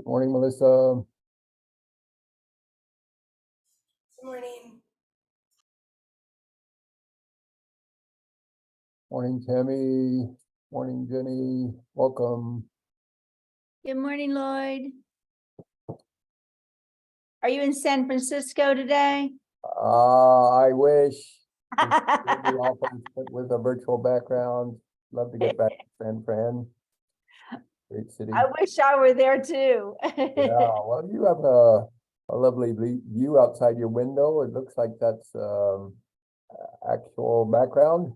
Good morning, Melissa. Good morning. Morning, Tammy. Morning, Jenny. Welcome. Good morning, Lloyd. Are you in San Francisco today? I wish. The office, but with a virtual background. Love to get back to San Fran. Great city. I wish I were there too. Yeah, well, you have a lovely view outside your window. It looks like that's actual background.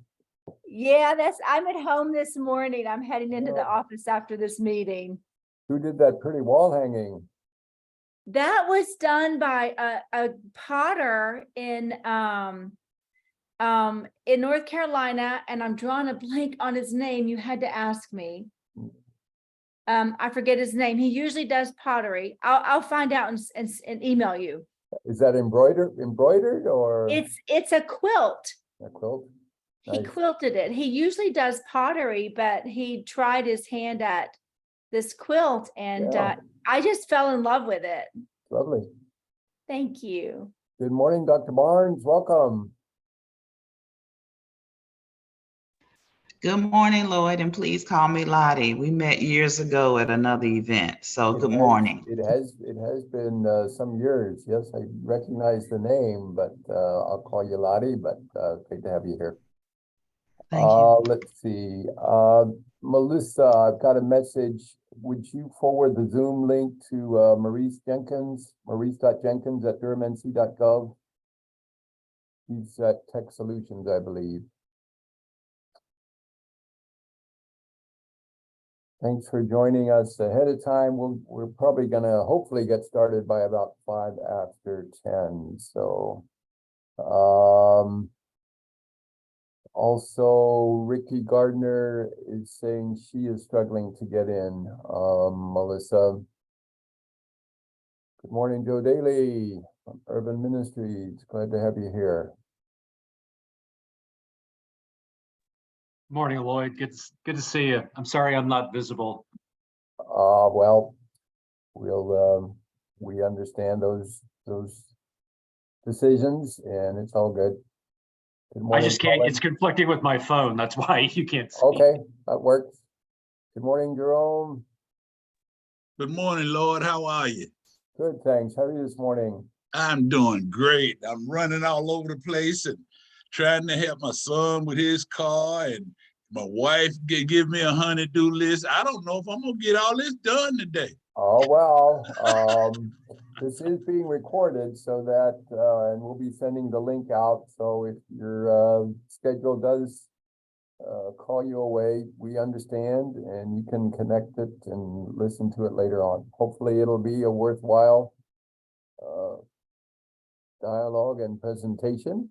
Yeah, I'm at home this morning. I'm heading into the Oh. office after this meeting. Who did that pretty wall hanging? That was done by a potter in North Carolina, and I'm drawing a blank on his name. You had to ask me. I forget his name. He usually does pottery. I'll find out and email you. Is that embroidered or It's a quilt. a quilt? He Nice. quilted it. He usually does pottery, but he tried his hand at this quilt, and Yeah. I just fell in love with it. Lovely. Thank you. Good morning, Dr. Barnes. Welcome. Good morning, Lloyd, and please call me Lottie. We met years ago at another event, so good morning. It has been some years. Yes, I recognize the name, but I'll call you Lottie, but great to have you here. Thank you. Let's see. Melissa, I've got a message. Would you forward the Zoom link to Maurice Jenkins, maurice.jenkins@durhamnc.gov? He's at Tech Solutions, I believe. Thanks for joining us ahead of time. We're probably gonna hopefully get started by about 5 after 10. So, also Ricky Gardner is saying she is struggling to get in. Melissa. Good morning, Joe Daly from Urban Ministries. Glad to have you here. Morning, Lloyd. Good to see you. I'm sorry I'm not visible. Well, we understand those decisions, and it's all good. Good I morning, just can't, Colin. it's conflicting with my phone. That's why you can't see. Okay, that works. Good morning, Jerome. Good morning, Lord. How are you? Good, thanks. How are you this morning? I'm doing great. I'm running all over the place and trying to help my son with his car, and my wife give me a honey-do list. I don't know if I'm gonna get all this done today. Oh, well, this is being recorded so that, and we'll be sending the link out. So if your schedule does call you away, we understand, and you can connect it and listen to it later on. Hopefully it'll be a worthwhile dialogue and presentation.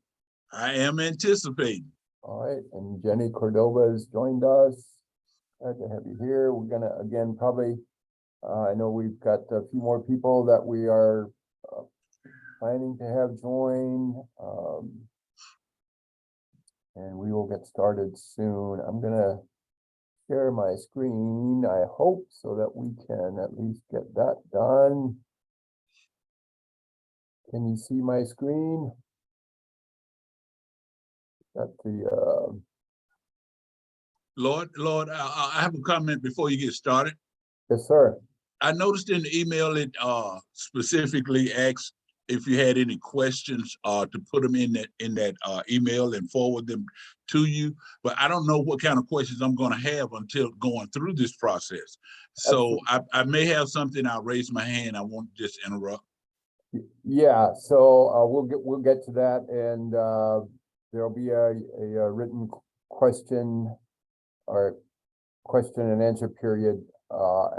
I am anticipating. All right, and Jenny Cordova has joined us. Glad to have you here. We're gonna, again, probably, I know we've got a few more people that we are planning to have join. And we will get started soon. I'm gonna share my screen, I hope, so that we can at least get that done. Can you see my screen? Got the Lord, I have a comment before you get started. yes, sir. I noticed in the email it specifically asked if you had any questions to put them in that email and forward them to you. But I don't know what kind of questions I'm going to have until going through this process. So I may have something. I'll raise my hand. I won't just interrupt. Yeah, so we'll get to that, and there'll be a written question or question and answer period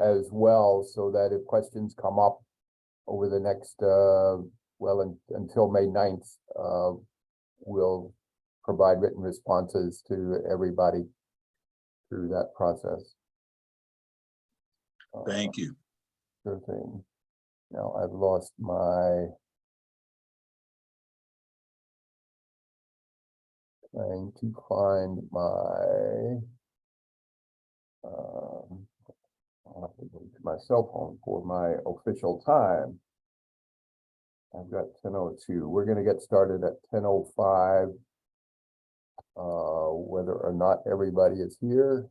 as well, so that if questions come up over the next until May 9th, we'll provide written responses to everybody through that process. Thank you. Sure thing. Now I've lost my trying to find my I'll have to go to my cell phone for my official time. I've got 10:02. We're gonna get started at 10:05. Whether or not everybody is here.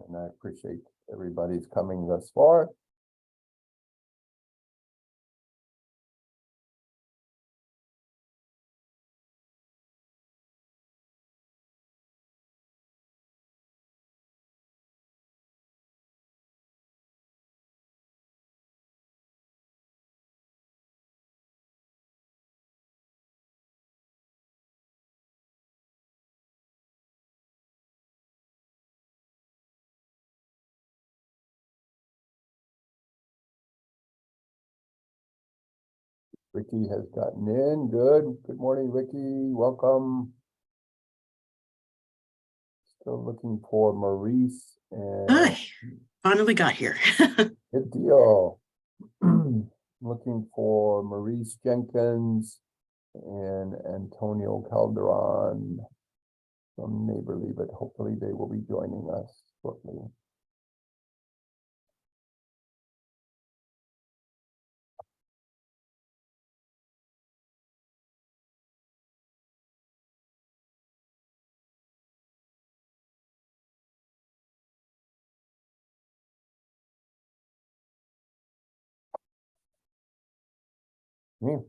And I appreciate everybody's coming thus far. Ricky has gotten in. Good morning, Ricky. Welcome. Still looking for Maurice and Hi, finally got here. good deal. Looking for Maurice Jenkins and Antonio Calderon from Neighborly, but hopefully they will be joining us shortly. Hmm.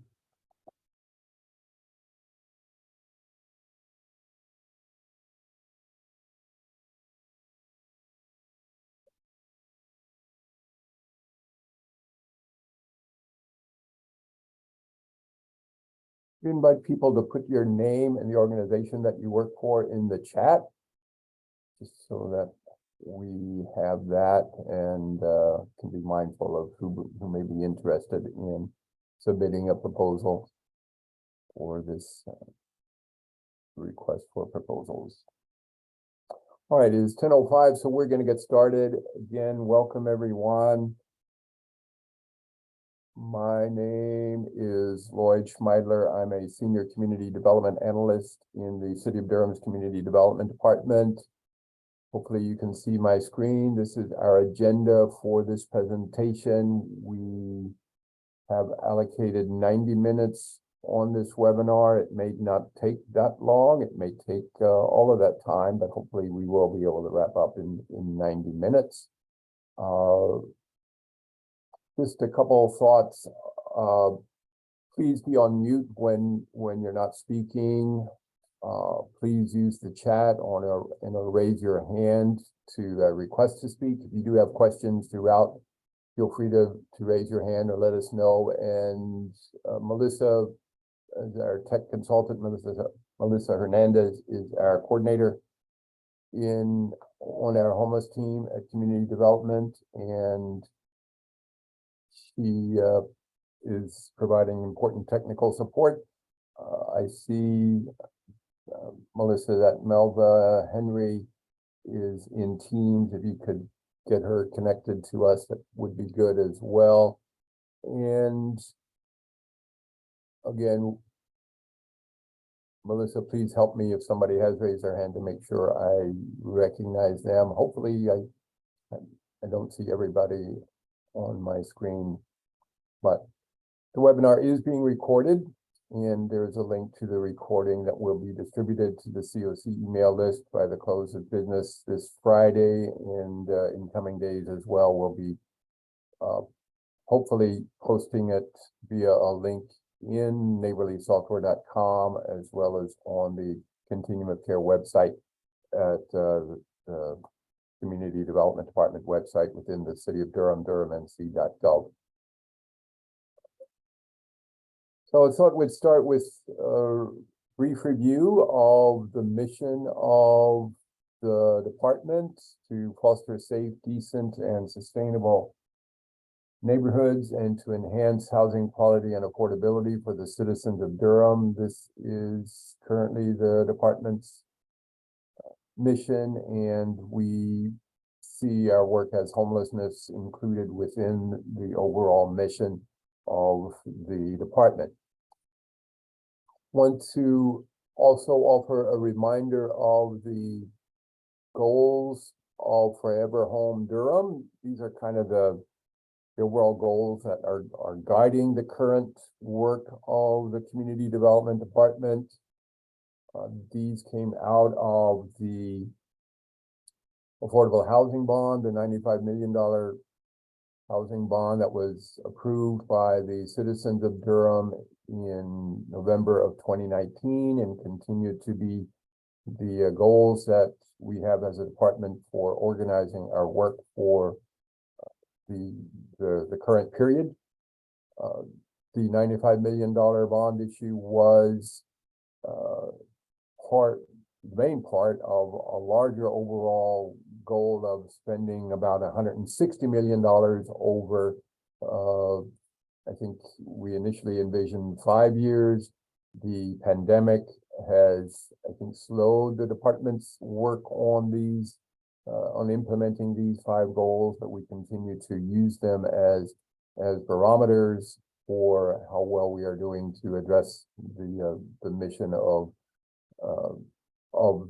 You invite people to put your name and the organization that you work for in the chat, just so that we have that and can be mindful of who may be interested in submitting a proposal for this request for proposals. All right, it is 10:05, so we're going to get started. Again, welcome everyone. My name is Lloyd Schmeidler. I'm a senior community development analyst in the City of Durham's Community Development Department. Hopefully you can see my screen. This is our agenda for this presentation. We have allocated 90 minutes on this webinar. It may not take that long. It may take all of that time, but hopefully we will be able to wrap up in 90 minutes. Just a couple of thoughts. Please be on mute when you're not speaking. Please use the chat and raise your hand to request to speak. If you do have questions throughout, feel free to raise your hand or let us know. And Melissa, as our tech consultant, Melissa Hernandez is our coordinator on our homeless team at Community Development, and she is providing important technical support. I see Melissa, that Melva Henry is in Teams. If you could get her connected to us, that would be good as well. And again, Melissa, please help me if somebody has raised their hand to make sure I recognize them. Hopefully I don't see everybody on my screen, but the webinar is being recorded, and there's a link to the recording that will be distributed to the COC email list by the close of business this Friday, and in coming days as well. We'll be hopefully posting it via a link in neighborlysoftware.com as well as on the Continuum of Care website at the Community Development Department website within the City of Durham, durhamnc.gov. So I thought we'd start with a brief review of the mission of the department to foster safe, decent, and sustainable neighborhoods and to enhance housing quality and affordability for the citizens of Durham. This is currently the department's mission, and we see our work as homelessness included within the overall mission of the department. Want to also offer a reminder of the goals of Forever Home Durham. These are kind of the overall goals that are guiding the current work of the Community Development Department. These came out of the affordable housing bond, the $95 million housing bond that was approved by the citizens of Durham in November of 2019 and continued to be the goals that we have as a department for organizing our work for the current period. The $95 million bond issue was the main part of a larger overall goal of spending about $160 million over, I think we initially envisioned 5 years. The pandemic has, I think, slowed the department's work on these, on implementing these 5 goals, but we continue to use them as barometers for how well we are doing to address the mission of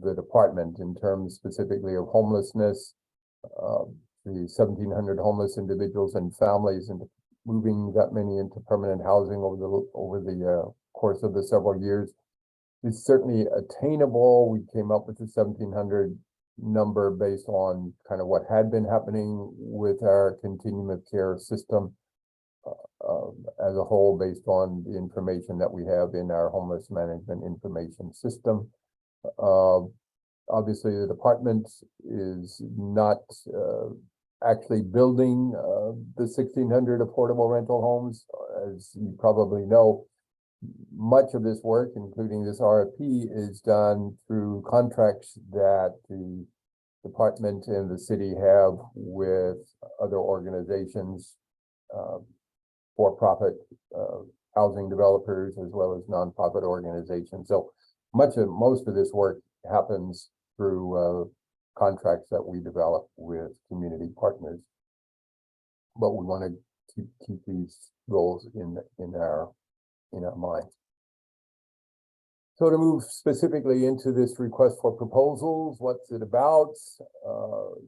the department in terms specifically of homelessness, the 1,700 homeless individuals and families, and moving that many into permanent housing over the course of the several years is certainly attainable. We came up with the 1,700 number based on kind of what had been happening with our continuum of care system as a whole, based on the information that we have in our homeless management information system. Obviously, the department is not actually building the 1,600 affordable rental homes. As you probably know, much of this work, including this RFP, is done through contracts that the department and the city have with other organizations, for-profit housing developers, as well as nonprofit organizations. So most of this work happens through contracts that we develop with community partners. But we want to keep these goals in our mind. So to move specifically into this request for proposals, what's it about?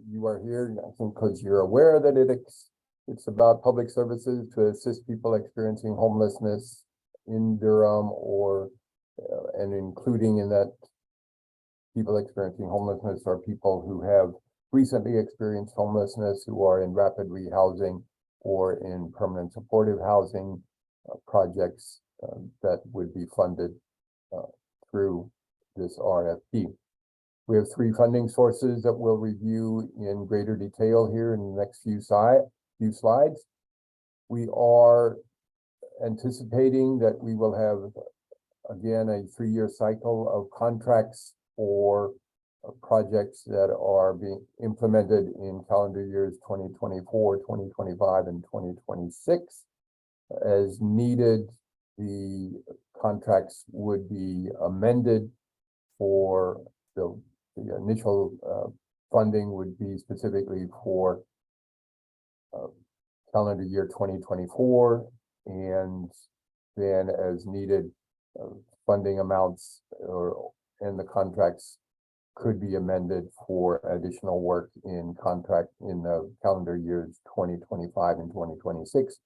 You are here, I think, because you're aware that it's about public services to assist people experiencing homelessness in Durham, or and including in that people experiencing homelessness are people who have recently experienced homelessness, who are in rapid rehousing or in permanent supportive housing projects that would be funded through this RFP. We have 3 funding sources that we'll review in greater detail here in the next few slides. We are anticipating that we will have, again, a 3-year cycle of contracts for projects that are being implemented in calendar years 2024, 2025, and 2026. As needed, the contracts would be amended for the initial funding would be specifically for calendar year 2024, and then as needed, funding amounts and the contracts could be amended for additional work in the calendar years 2025 and 2026.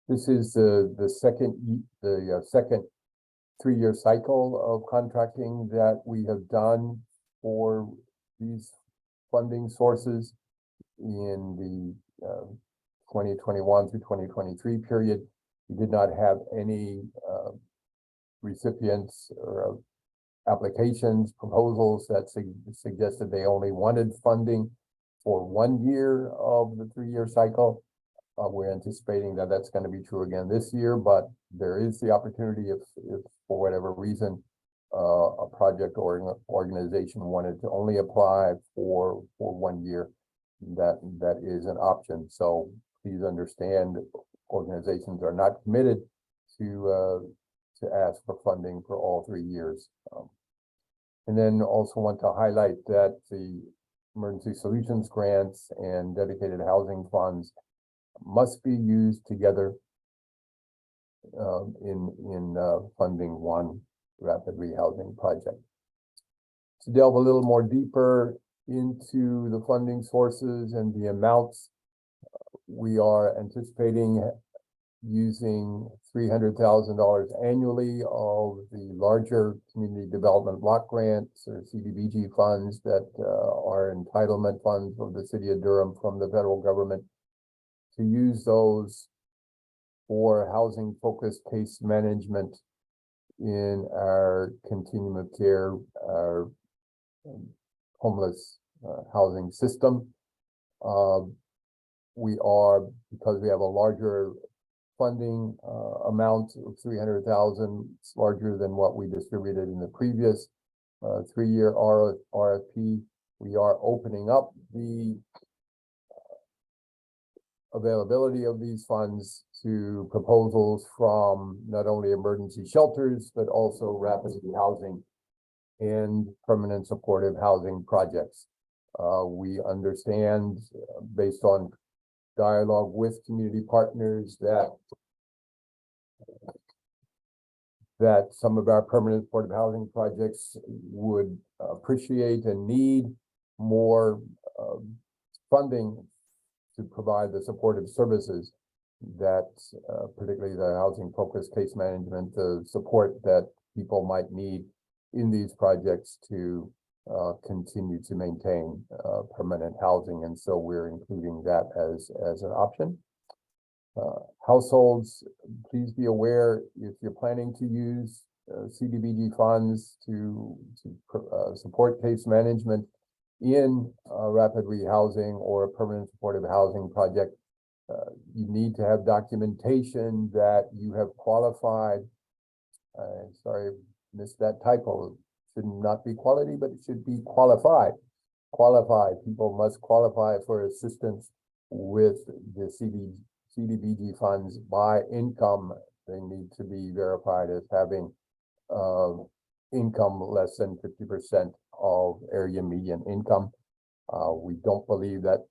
This is the second 3-year cycle of contracting that we have done for these funding sources. In the 2021 through 2023 period, we did not have any recipients or applications, proposals that suggested they only wanted funding for 1 year of the 3-year cycle. We're anticipating that that's going to be true again this year, but there is the opportunity if for whatever reason a project or an organization wanted to only apply for 1 year, that is an option. So please understand, organizations are not committed to ask for funding for all 3 years. And then also want to highlight that the emergency solutions grants and dedicated housing funds must be used together in funding one rapid rehousing project. To delve a little more deeper into the funding sources and the amounts, we are anticipating using $300,000 annually of the larger community development block grants or CDBG funds that are entitlement funds of the city of Durham from the federal government, to use those for housing focused case management in our continuum of care, our homeless housing system. We are, because we have a larger funding amount of 300,000, it's larger than what we distributed in the previous 3-year RFP. We are opening up the availability of these funds to proposals from not only emergency shelters, but also rapidly housing and permanent supportive housing projects. We understand, based on dialogue with community partners, that some of our permanent supportive housing projects would appreciate and need more funding to provide the supportive services that, particularly the housing focused case management, the support that people might need in these projects to continue to maintain permanent housing. And so we're including that as an option. Households, please be aware, if you're planning to use CDBG funds to support case management in rapid rehousing or a permanent supportive housing project, you need to have documentation that you have qualified. Sorry, missed that typo. Should not be quality, but it should be qualified. Qualified people must qualify for assistance with the CDBG funds by income. They need to be verified as having income less than 50% of area median income. We don't believe that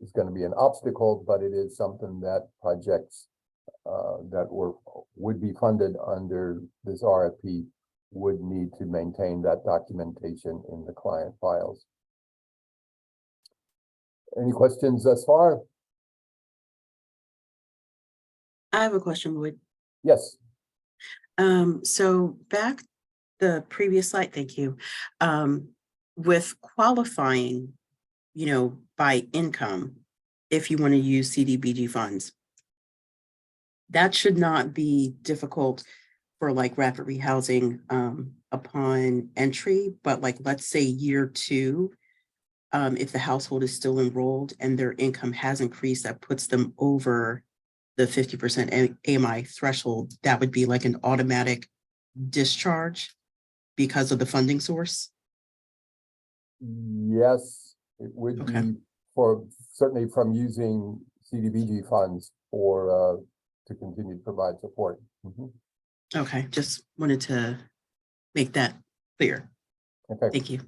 is going to be an obstacle, but it is something that projects that would be funded under this RFP would need to maintain that documentation in the client files. Any questions thus far? I have a question, Lloyd. Yes. So back the previous slide, thank you. With qualifying, by income, if you want to use CDBG funds, that should not be difficult for like rapid rehousing upon entry, but like, let's say year 2, if the household is still enrolled and their income has increased, that puts them over the 50% AMI threshold, that would be like an automatic discharge because of the funding source? Yes, it would Okay. be certainly from using CDBG funds to continue to provide support. Mhm. Okay, just wanted to make that clear. Okay, Thank you.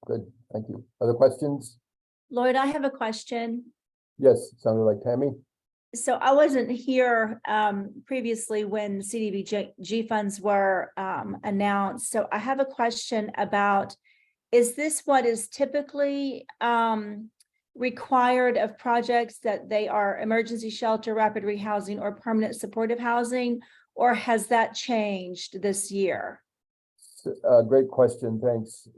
good. Thank you. Other questions? Lloyd, I have a question. Yes, sounded like Tammy. So I wasn't here previously when CDBG funds were announced. So I have a question about, is this what is typically required of projects, that they are emergency shelter, rapid rehousing, or permanent supportive housing, or has that changed this year? Great question, thanks.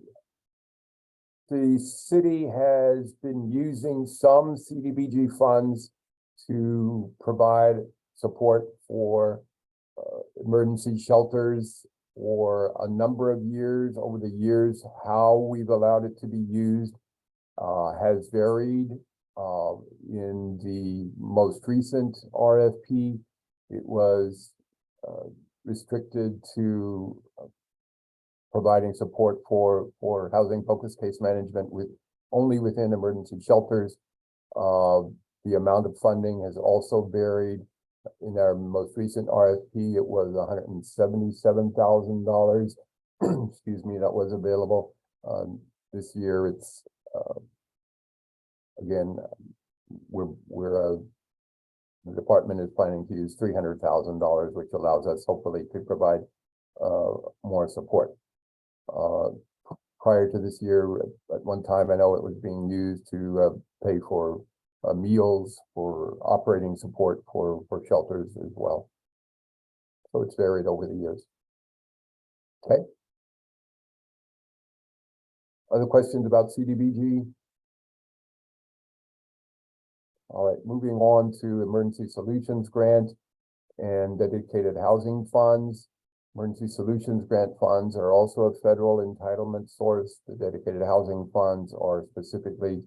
The city has been using some CDBG funds to provide support for emergency shelters for a number of years. Over the years, how we've allowed it to be used has varied. In the most recent RFP, it was restricted to providing support for housing focused case management only within emergency shelters. The amount of funding has also varied. In our most recent RFP, it was $177,000. Excuse me, that was available. This year, it's again, the department is planning to use $300,000, which allows us hopefully to provide more support. prior to this year, at one time, I know it was being used to pay for meals, for operating support for shelters as well. So it's varied over the years. Okay. Other questions about CDBG? All right, moving on to Emergency Solutions Grant and dedicated housing funds. Emergency Solutions Grant funds are also a federal entitlement source. The dedicated housing funds are specifically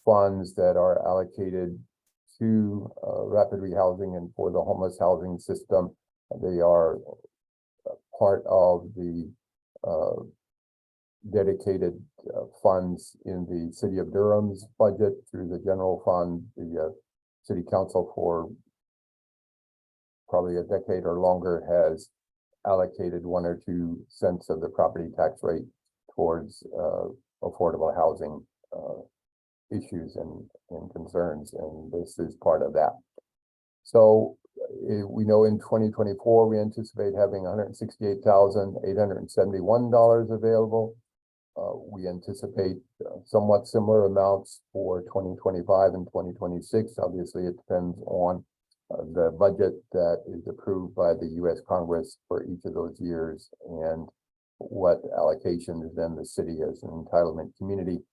funds that are allocated to rapid rehousing and for the homeless housing system. They are part of the dedicated funds in the city of Durham's budget through the general fund. The city council for probably a decade or longer has allocated 1 or 2 cents of the property tax rate towards affordable housing issues and concerns, and this is part of that. So we know in 2024 we anticipate having $168,871 available. We anticipate somewhat similar amounts for 2025 and 2026. Obviously, it depends on the budget that is approved by the U.S. Congress for each of those years and what allocations then the city as an entitlement community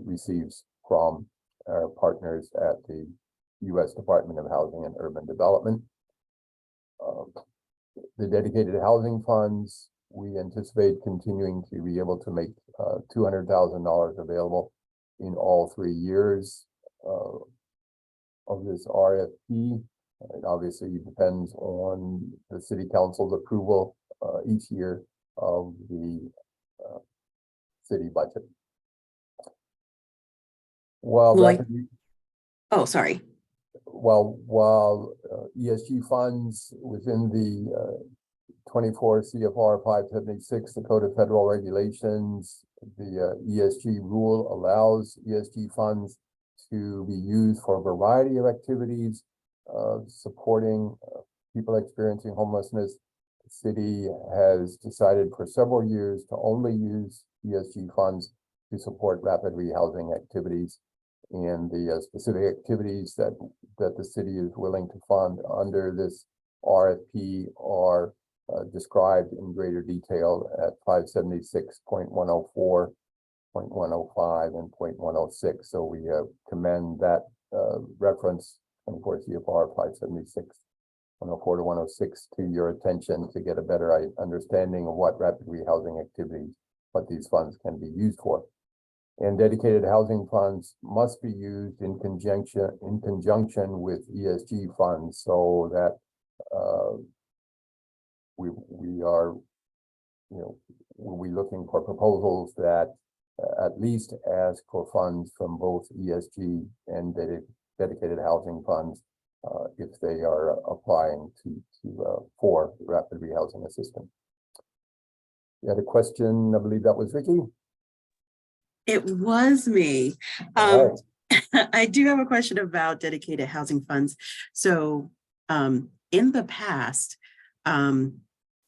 receives from our partners at the U.S. Department of Housing and Urban Development. The dedicated housing funds, we anticipate continuing to be able to make $200,000 available in all 3 years of this RFP. It obviously depends on the city council's approval each year of the city budget. While Like- rapidly- Oh, sorry. while ESG funds within the 24 CFR 576, the Code of Federal Regulations, the ESG rule allows ESG funds to be used for a variety of activities, supporting people experiencing homelessness. The city has decided for several years to only use ESG funds to support rapid rehousing activities. And the specific activities that the city is willing to fund under this RFP are described in greater detail at 576.104, 0.105, and 0.106. So we commend that reference 24 CFR 576, 104 to 106 to your attention to get a better understanding of what rapid rehousing activities, what these funds can be used for. And dedicated housing funds must be used in conjunction with ESG funds, so that we are, we'll be looking for proposals that at least ask for funds from both ESG and dedicated housing funds if they are applying for rapid rehousing assistance. You had a question, I believe that was Vicky. It was me. All right. I do have a question about dedicated housing funds. So in the past,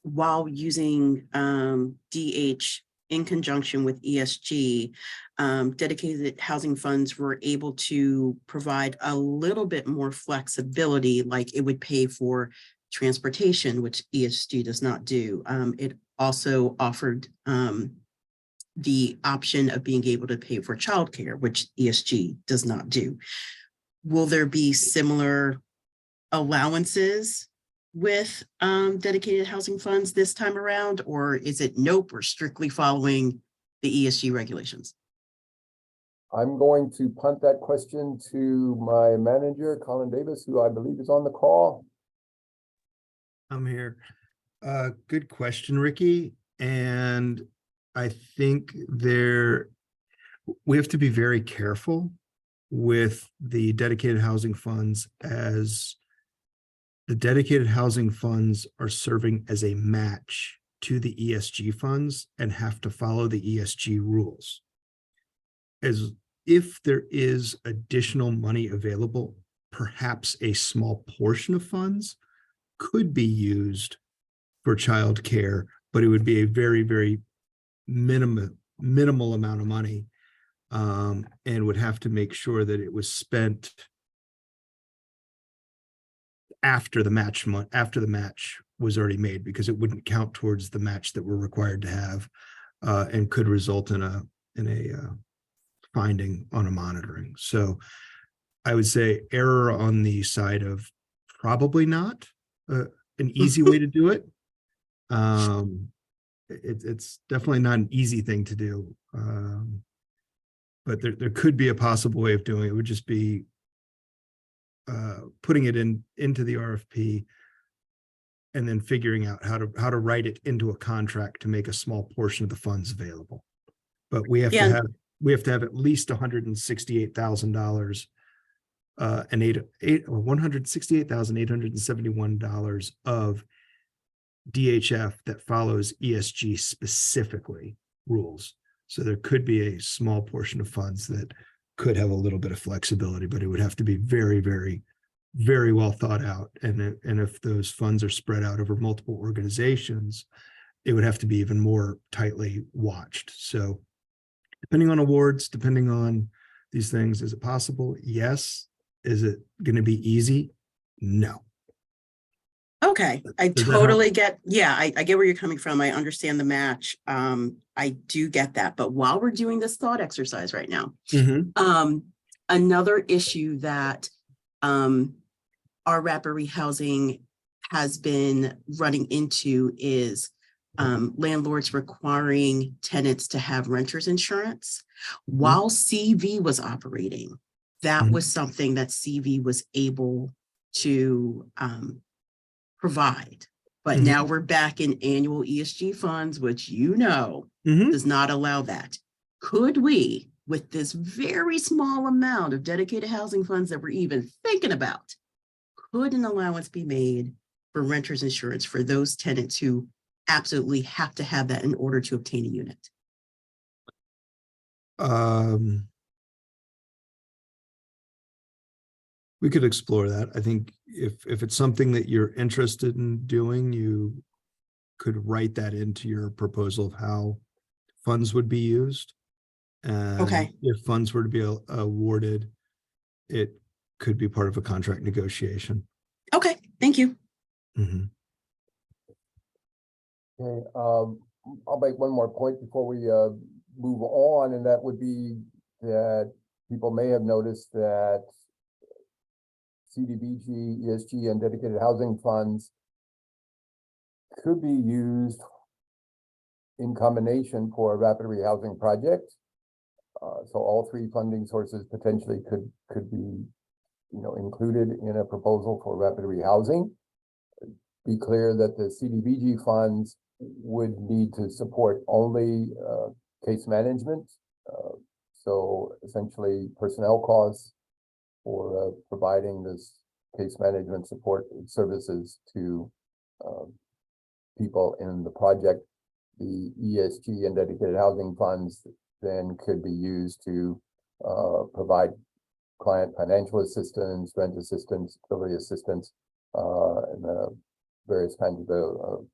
while using DH in conjunction with ESG, dedicated housing funds were able to provide a little bit more flexibility, like it would pay for transportation, which ESG does not do. It also offered the option of being able to pay for childcare, which ESG does not do. Will there be similar allowances with dedicated housing funds this time around, or is it nope, we're strictly following the ESG regulations? I'm going to punt that question to my manager, Colin Davis, who I believe is on the call. I'm here. Good question, Ricky. And I think we have to be very careful with the dedicated housing funds, as the dedicated housing funds are serving as a match to the ESG funds and have to follow the ESG rules. As if there is additional money available, perhaps a small portion of funds could be used for childcare, but it would be a very, very minimal amount of money, and would have to make sure that it was spent after the match was already made, because it wouldn't count towards the match that we're required to have, and could result in a finding on a monitoring. So I would say error on the side of probably not an easy way to do it. It's definitely not an easy thing to do. But there could be a possible way of doing it. It would just be putting it into the RFP and then figuring out how to write it into a contract to make a small portion of the funds available. But we have Yeah. to have at least $168,000 and $168,871 of DHF that follows ESG specifically rules. So there could be a small portion of funds that could have a little bit of flexibility, but it would have to be very, very, very well thought out. And if those funds are spread out over multiple organizations, it would have to be even more tightly watched. So depending on awards, depending on these things, is it possible? Yes. Is it going to be easy? No. Okay, I Does that help? totally get, yeah, I get where you're coming from. I understand the match. I do get that. But while we're doing this thought exercise right now, another issue that our rapid rehousing has been running into is landlords requiring tenants to have renters insurance. While CV was operating, that was something that CV was able to provide. But now we're back in annual ESG funds, which does not allow that. Could we, with this very small amount of dedicated housing funds that we're even thinking about, could an allowance be made for renters insurance for those tenants who absolutely have to have that in order to obtain a unit? We could explore that. I think if it's something that you're interested in doing, you could write that into your proposal of how funds would be used. And Okay. if funds were to be awarded, it could be part of a contract negotiation. Okay, thank you. Mhm. Okay, I'll make one more point before we move on, and that would be that people may have noticed that CDBG, ESG, and dedicated housing funds could be used in combination for a rapid rehousing project. So all three funding sources potentially could be, included in a proposal for rapid rehousing. Be clear that the CDBG funds would need to support only case management. So essentially personnel costs for providing this case management support services to people in the project. The ESG and dedicated housing funds then could be used to provide client financial assistance, rent assistance, utility assistance, and various kinds of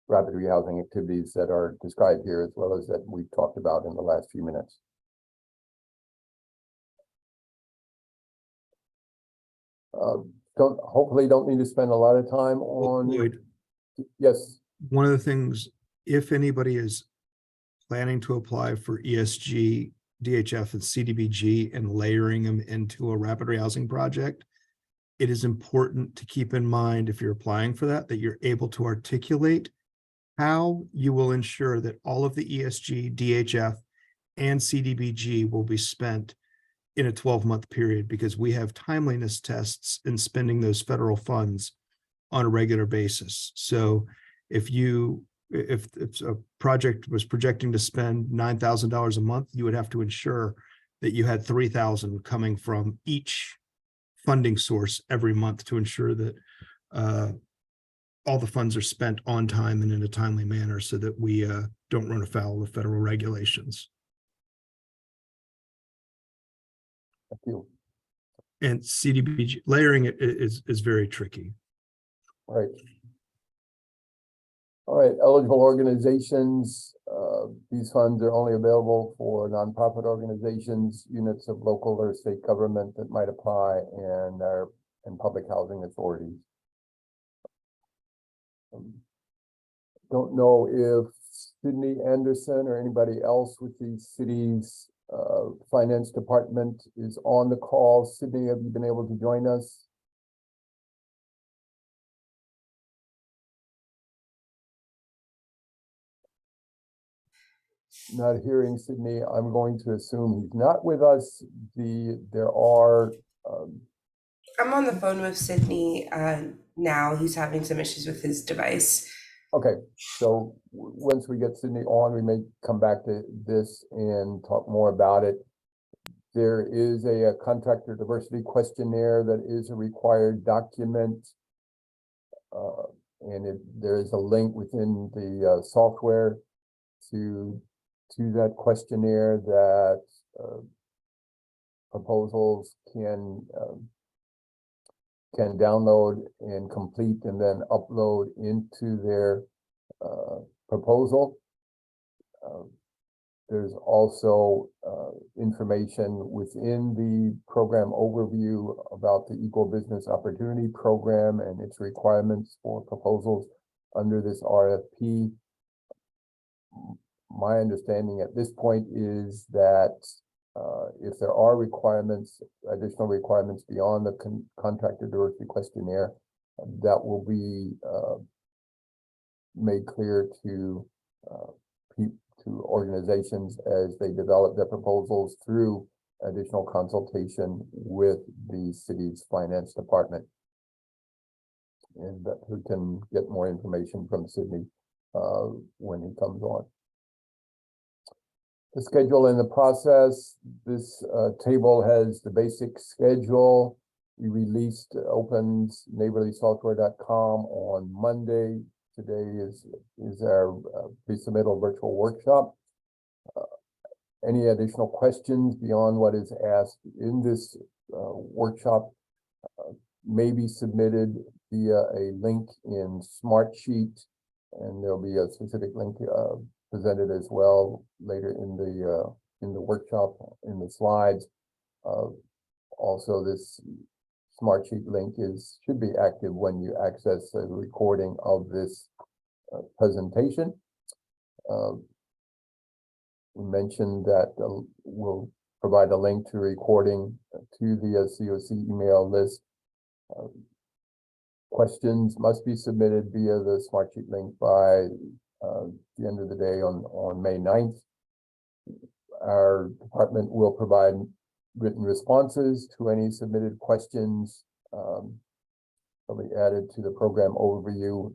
rapid rehousing activities that are described here, as well as that we've talked about in the last few minutes. Hopefully don't need to spend a lot of time on. Lloyd, Yes. one of the things, if anybody is planning to apply for ESG, DHF, and CDBG and layering them into a rapid rehousing project, it is important to keep in mind, if you're applying for that, that you're able to articulate how you will ensure that all of the ESG, DHF, and CDBG will be spent in a 12-month period, because we have timeliness tests in spending those federal funds on a regular basis. So if a project was projecting to spend $9,000 a month, you would have to ensure that you had $3,000 coming from each funding source every month to ensure that all the funds are spent on time and in a timely manner, so that we don't run afoul of federal regulations. Thank you. And CDBG layering it is very tricky. Right. All right, eligible organizations, these funds are only available for nonprofit organizations, units of local or state government that might apply, and public housing authorities. Don't know if Sydney Anderson or anybody else with the city's finance department is on the call. Sydney, have you been able to join us? Not hearing Sydney, I'm going to assume he's not with us. There are, I'm on the phone with Sydney now. He's having some issues with his device. okay, so once we get Sydney on, we may come back to this and talk more about it. There is a contractor diversity questionnaire that is a required document. And there is a link within the software to that questionnaire that proposals can download and complete and then upload into their proposal. There's also information within the program overview about the Equal Business Opportunity Program and its requirements for proposals under this RFP. My understanding at this point is that if there are requirements, additional requirements beyond the contractor diversity questionnaire, that will be made clear to organizations as they develop their proposals through additional consultation with the city's finance department. And that we can get more information from Sydney when he comes on. The schedule and the process, this table has the basic schedule. We released, opens neighborlysoftware.com on Monday. Today is our pre-submittal virtual workshop. Any additional questions beyond what is asked in this workshop may be submitted via a link in Smartsheet, and there'll be a specific link presented as well later in the workshop in the slides. Also, this Smartsheet link should be active when you access a recording of this presentation. We mentioned that we'll provide a link to recording to the COC email list. Questions must be submitted via the Smartsheet link by the end of the day on May 9th. Our department will provide written responses to any submitted questions. They'll be added to the program overview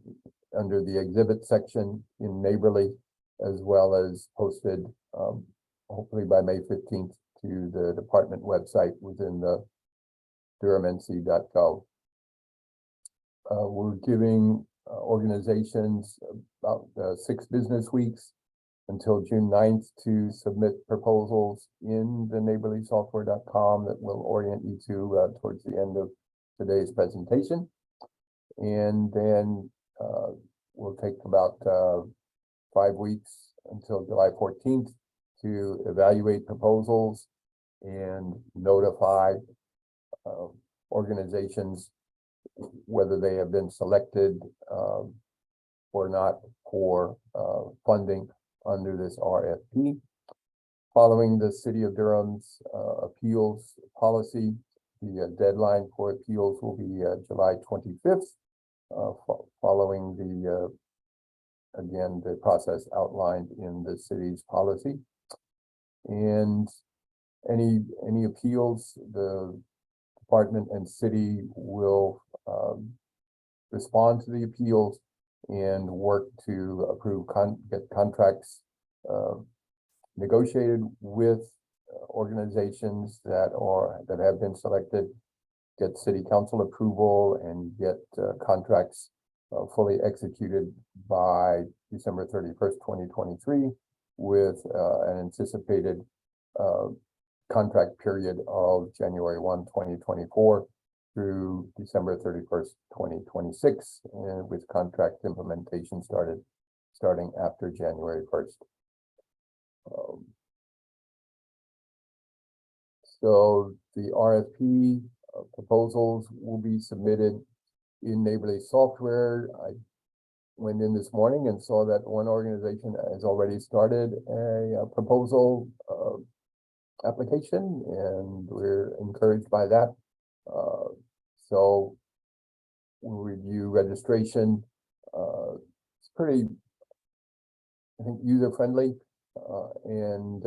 under the exhibit section in Neighborly, as well as posted hopefully by May 15th to the department website within the durhamnc.gov. We're giving organizations about 6 business weeks until June 9th to submit proposals in the neighborlysoftware.com that will orient you to towards the end of today's presentation. And then we'll take about 5 weeks until July 14th to evaluate proposals and notify organizations whether they have been selected or not for funding under this RFP. Following the City of Durham's appeals policy, the deadline for appeals will be July 25th, following again, the process outlined in the city's policy. And any appeals, the department and city will respond to the appeals and work to approve, get contracts negotiated with organizations that have been selected, get city council approval, and get contracts fully executed by December 31st, 2023, with an anticipated contract period of January 1, 2024 through December 31st, 2026, and with contract implementation started starting after January 1st. So the RFP proposals will be submitted in Neighborly Software. I went in this morning and saw that one organization has already started a proposal application, and we're encouraged by that. So we'll review registration. It's pretty, I think, user-friendly, and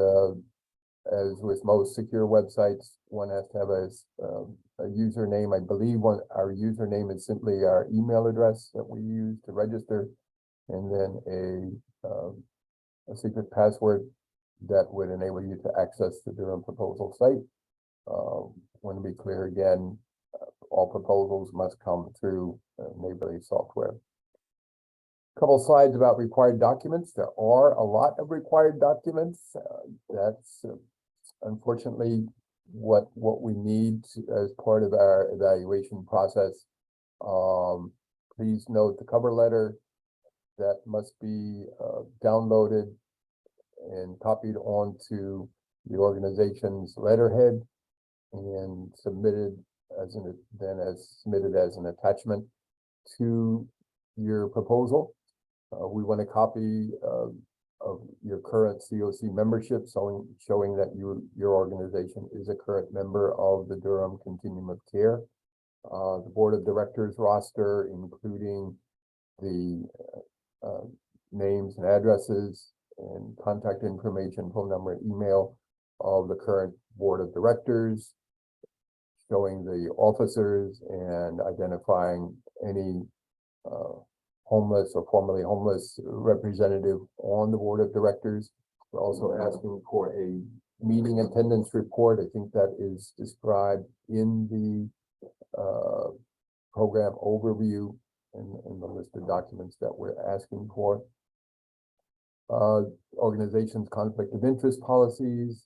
as with most secure websites, one has to have a username. I believe our username is simply our email address that we use to register, and then a secret password that would enable you to access the Durham proposal site. Want to be clear again, all proposals must come through Neighborly Software. Couple slides about required documents. There are a lot of required documents. That's unfortunately what we need as part of our evaluation process. Please note the cover letter that must be downloaded and copied onto the organization's letterhead and submitted as submitted as an attachment to your proposal. We want a copy of your current COC membership, showing that your organization is a current member of the Durham Continuum of Care. The board of directors roster, including the names and addresses and contact information, phone number, email of the current board of directors, showing the officers and identifying any homeless or formerly homeless representative on the board of directors. We're also asking for a meeting attendance report. I think that is described in the program overview and the list of documents that we're asking for. Organization's conflict of interest policies,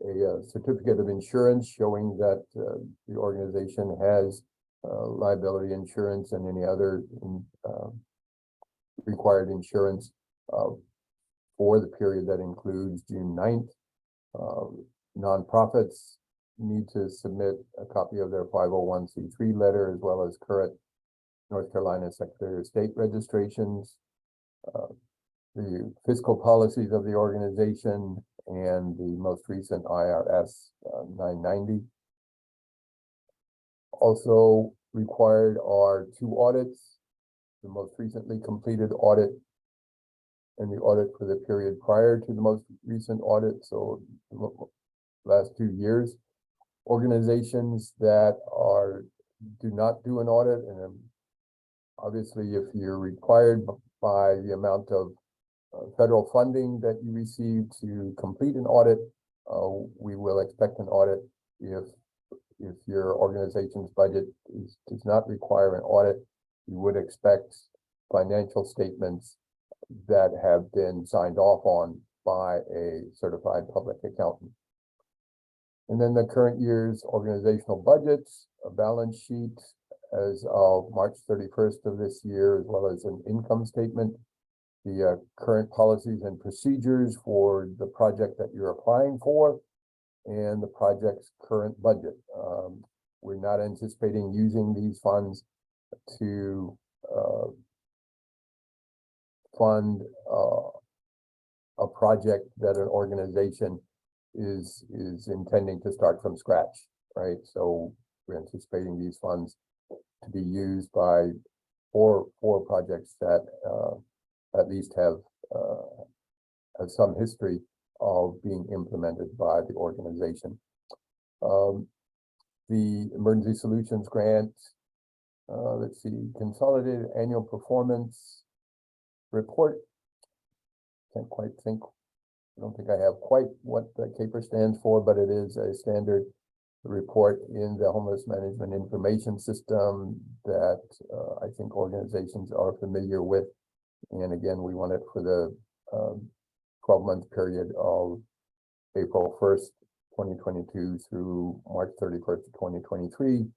a certificate of insurance showing that the organization has liability insurance and any other required insurance for the period that includes June 9th. Nonprofits need to submit a copy of their 501c3 letter, as well as current North Carolina Secretary of State registrations, the fiscal policies of the organization, and the most recent IRS 990. Also required are 2 audits, the most recently completed audit and the audit for the period prior to the most recent audit, so the last 2 years. Organizations that do not do an audit, and obviously if you're required by the amount of federal funding that you receive to complete an audit, we will expect an audit. If your organization's budget does not require an audit, you would expect financial statements that have been signed off on by a certified public accountant. And then the current year's organizational budgets, a balance sheet as of March 31st of this year, as well as an income statement, the current policies and procedures for the project that you're applying for, and the project's current budget. We're not anticipating using these funds to fund a project that an organization is intending to start from scratch, right? So we're anticipating these funds to be used by four projects that at least have some history of being implemented by the organization. The Emergency Solutions Grant, let's see, Consolidated Annual Performance Report. Can't quite think, I don't think I have quite what the CAPER stands for, but it is a standard report in the Homeless Management Information System that I think organizations are familiar with. And again, we want it for the 12-month period of April 1st, 2022 through March 31st, 2023. We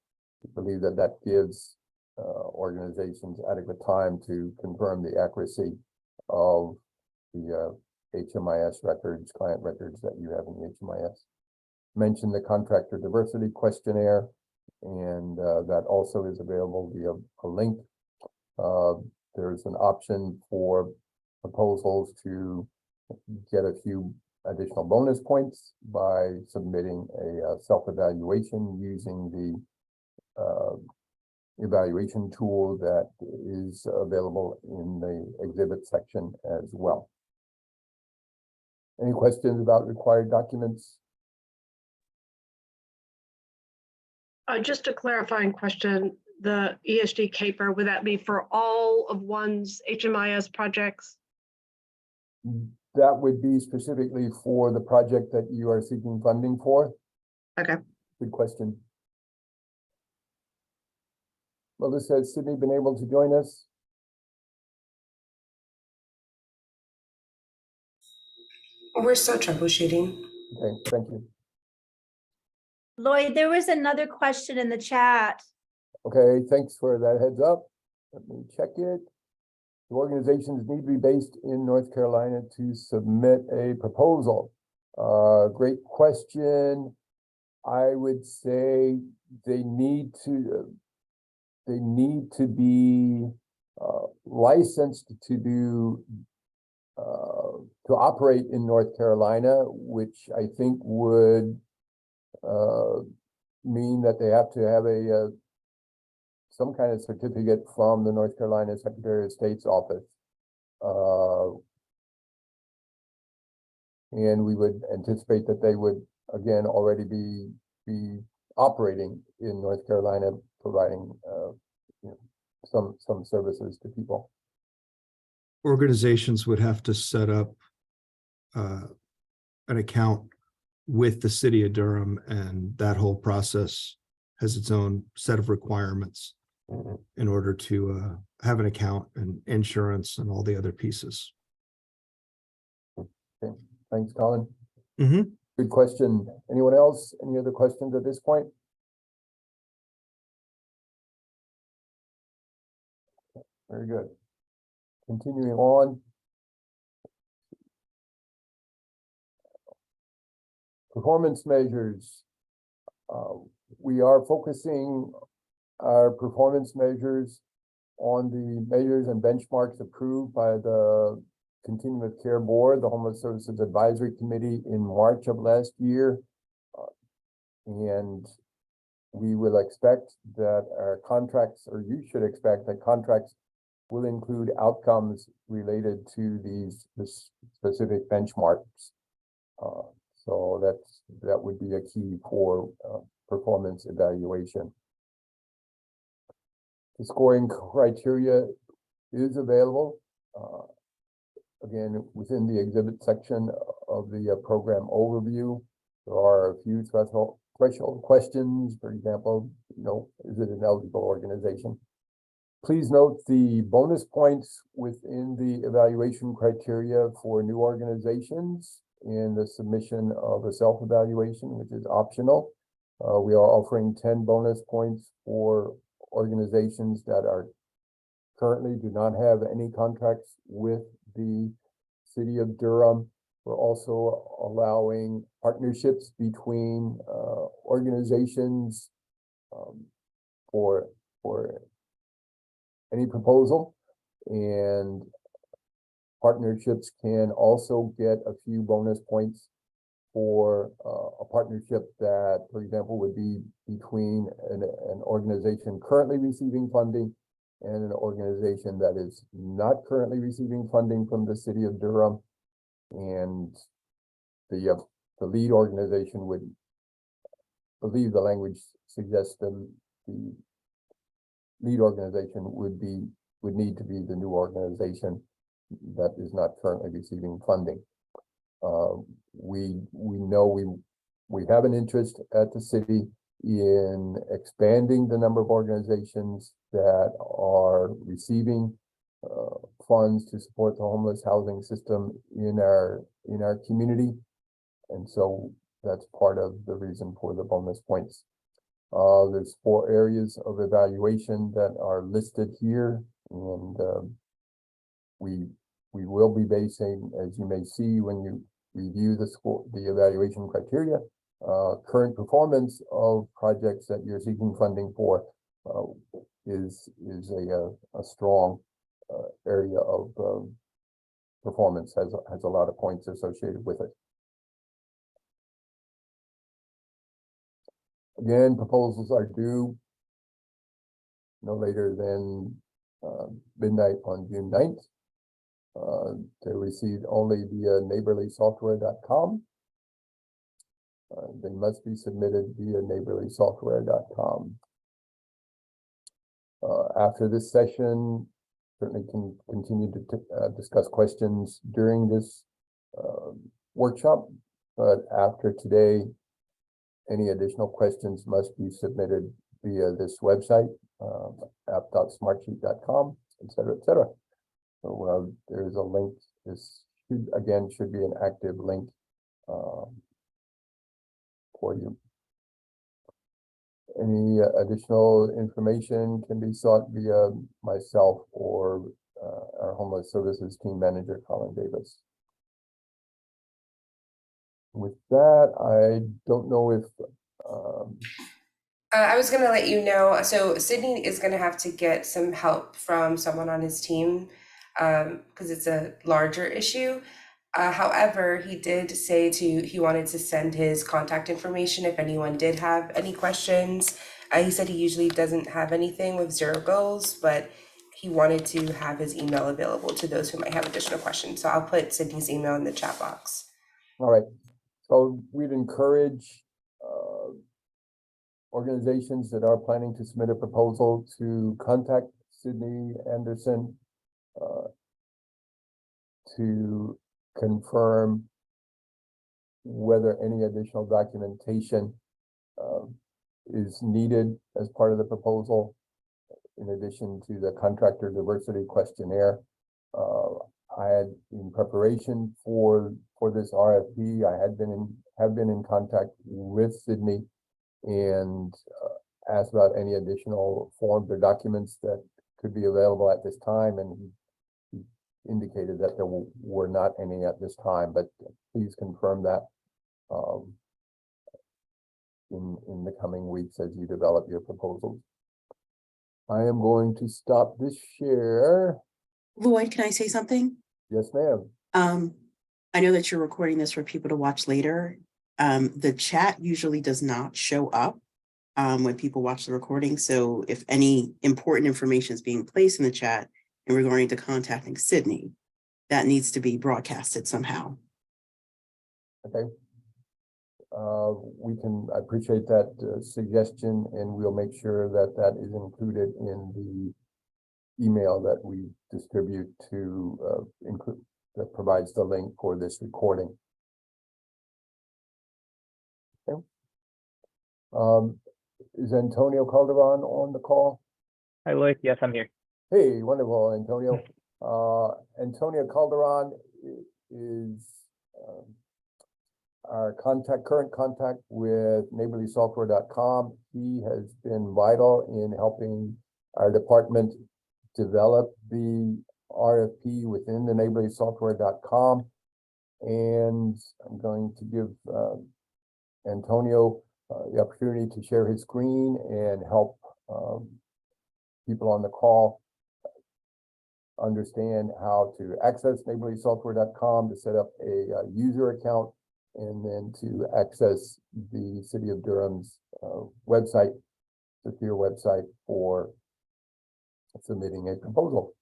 believe that that gives organizations adequate time to confirm the accuracy of the HMIS records, client records that you have in the HMIS. Mention the contractor diversity questionnaire, and that also is available via a link. There's an option for proposals to get a few additional bonus points by submitting a self-evaluation using the evaluation tool that is available in the exhibit section as well. Any questions about required documents? Just a clarifying question, the ESG CAPER, would that be for all of one's HMIS projects? That would be specifically for the project that you are seeking funding for. Okay. Good question. Melissa, has Sydney been able to join us? We're still troubleshooting. Okay, thank you. Lloyd, there was another question in the chat. Okay, thanks for that heads up. Let me check it. The organizations need to be based in North Carolina to submit a proposal. Great question. I would say they need to be licensed to do to operate in North Carolina, which I think would mean that they have to have a some kind of certificate from the North Carolina Secretary of State's office. And we would anticipate that they would, again, already be operating in North Carolina, providing you know, some services to people. Organizations would have to set up an account with the city of Durham, and that whole process has its own set of requirements in order to have an account and insurance and all the other pieces. Okay, thanks, Colin. Mm-hmm. Good question. Anyone else? Any other questions at this point? Very good. Continuing on. Performance measures. We are focusing our performance measures on the measures and benchmarks approved by the Continuum of Care Board, the Homeless Services Advisory Committee, in March of last year. And we will expect that our contracts, or you should expect that contracts will include outcomes related to these specific benchmarks. So that would be a key for performance evaluation. The scoring criteria is available, again, within the exhibit section of the program overview. There are a few threshold questions. For example, you know, is it an eligible organization? Please note the bonus points within the evaluation criteria for new organizations in the submission of a self-evaluation, which is optional. We are offering 10 bonus points for organizations that are currently do not have any contracts with the city of Durham. We're also allowing partnerships between organizations for any proposal, and partnerships can also get a few bonus points for a partnership that, for example, would be between an organization currently receiving funding and an organization that is not currently receiving funding from the city of Durham. And the lead organization would, I believe the language suggests the lead organization would need to be the new organization that is not currently receiving funding. We know we have an interest at the city in expanding the number of organizations that are receiving funds to support the homeless housing system in our community, and so that's part of the reason for the bonus points. There's 4 areas of evaluation that are listed here, and we we will be basing, as you may see when you review the evaluation criteria, current performance of projects that you're seeking funding for is a strong area of performance, has a lot of points associated with it. Again, proposals are due no later than midnight on June 9th. They're received only via neighborlysoftware.com. They must be submitted via neighborlysoftware.com. After this session, certainly can continue to discuss questions during this workshop, but after today, any additional questions must be submitted via this website, app.smartsheet.com, et cetera, et cetera. So there is a link. This should be an active link for you. Any additional information can be sought via myself or our Homeless Services Team Manager, Colin Davis. With that, I don't know if I was going to let you know. So Sydney is going to have to get some help from someone on his team because it's a larger issue. However, he did say he wanted to send his contact information if anyone did have any questions. He said he usually doesn't have anything with zero goals, but he wanted to have his email available to those who might have additional questions. So I'll put Sydney's email in the chat box. all right. So we'd encourage organizations that are planning to submit a proposal to contact Sydney Anderson to confirm whether any additional documentation is needed as part of the proposal, in addition to the contractor diversity questionnaire. I had, in preparation for this RFP, I have been in contact with Sydney and asked about any additional forms or documents that could be available at this time, and he indicated that there were not any at this time, but please confirm that in the coming weeks as you develop your proposals. I am going to stop this share. Lloyd, can I say something? Yes, ma'am. I know that you're recording this for people to watch later. The chat usually does not show up when people watch the recording. So if any important information is being placed in the chat in regarding to contacting Sydney, that needs to be broadcasted somehow. Okay. I appreciate that suggestion, and we'll make sure that that is included in the email that we distribute to include that provides the link for this recording. Okay. Is Antonio Calderon on the call? Hi, Lloyd. Yes, I'm here. Hey, wonderful, Antonio. Antonio Calderon is our current contact with neighborlysoftware.com. He has been vital in helping our department develop the RFP within the neighborlysoftware.com. And I'm going to give Antonio the opportunity to share his screen and help people on the call understand how to access neighborlysoftware.com, to set up a user account, and then to access the City of Durham's website, secure website for submitting a proposal.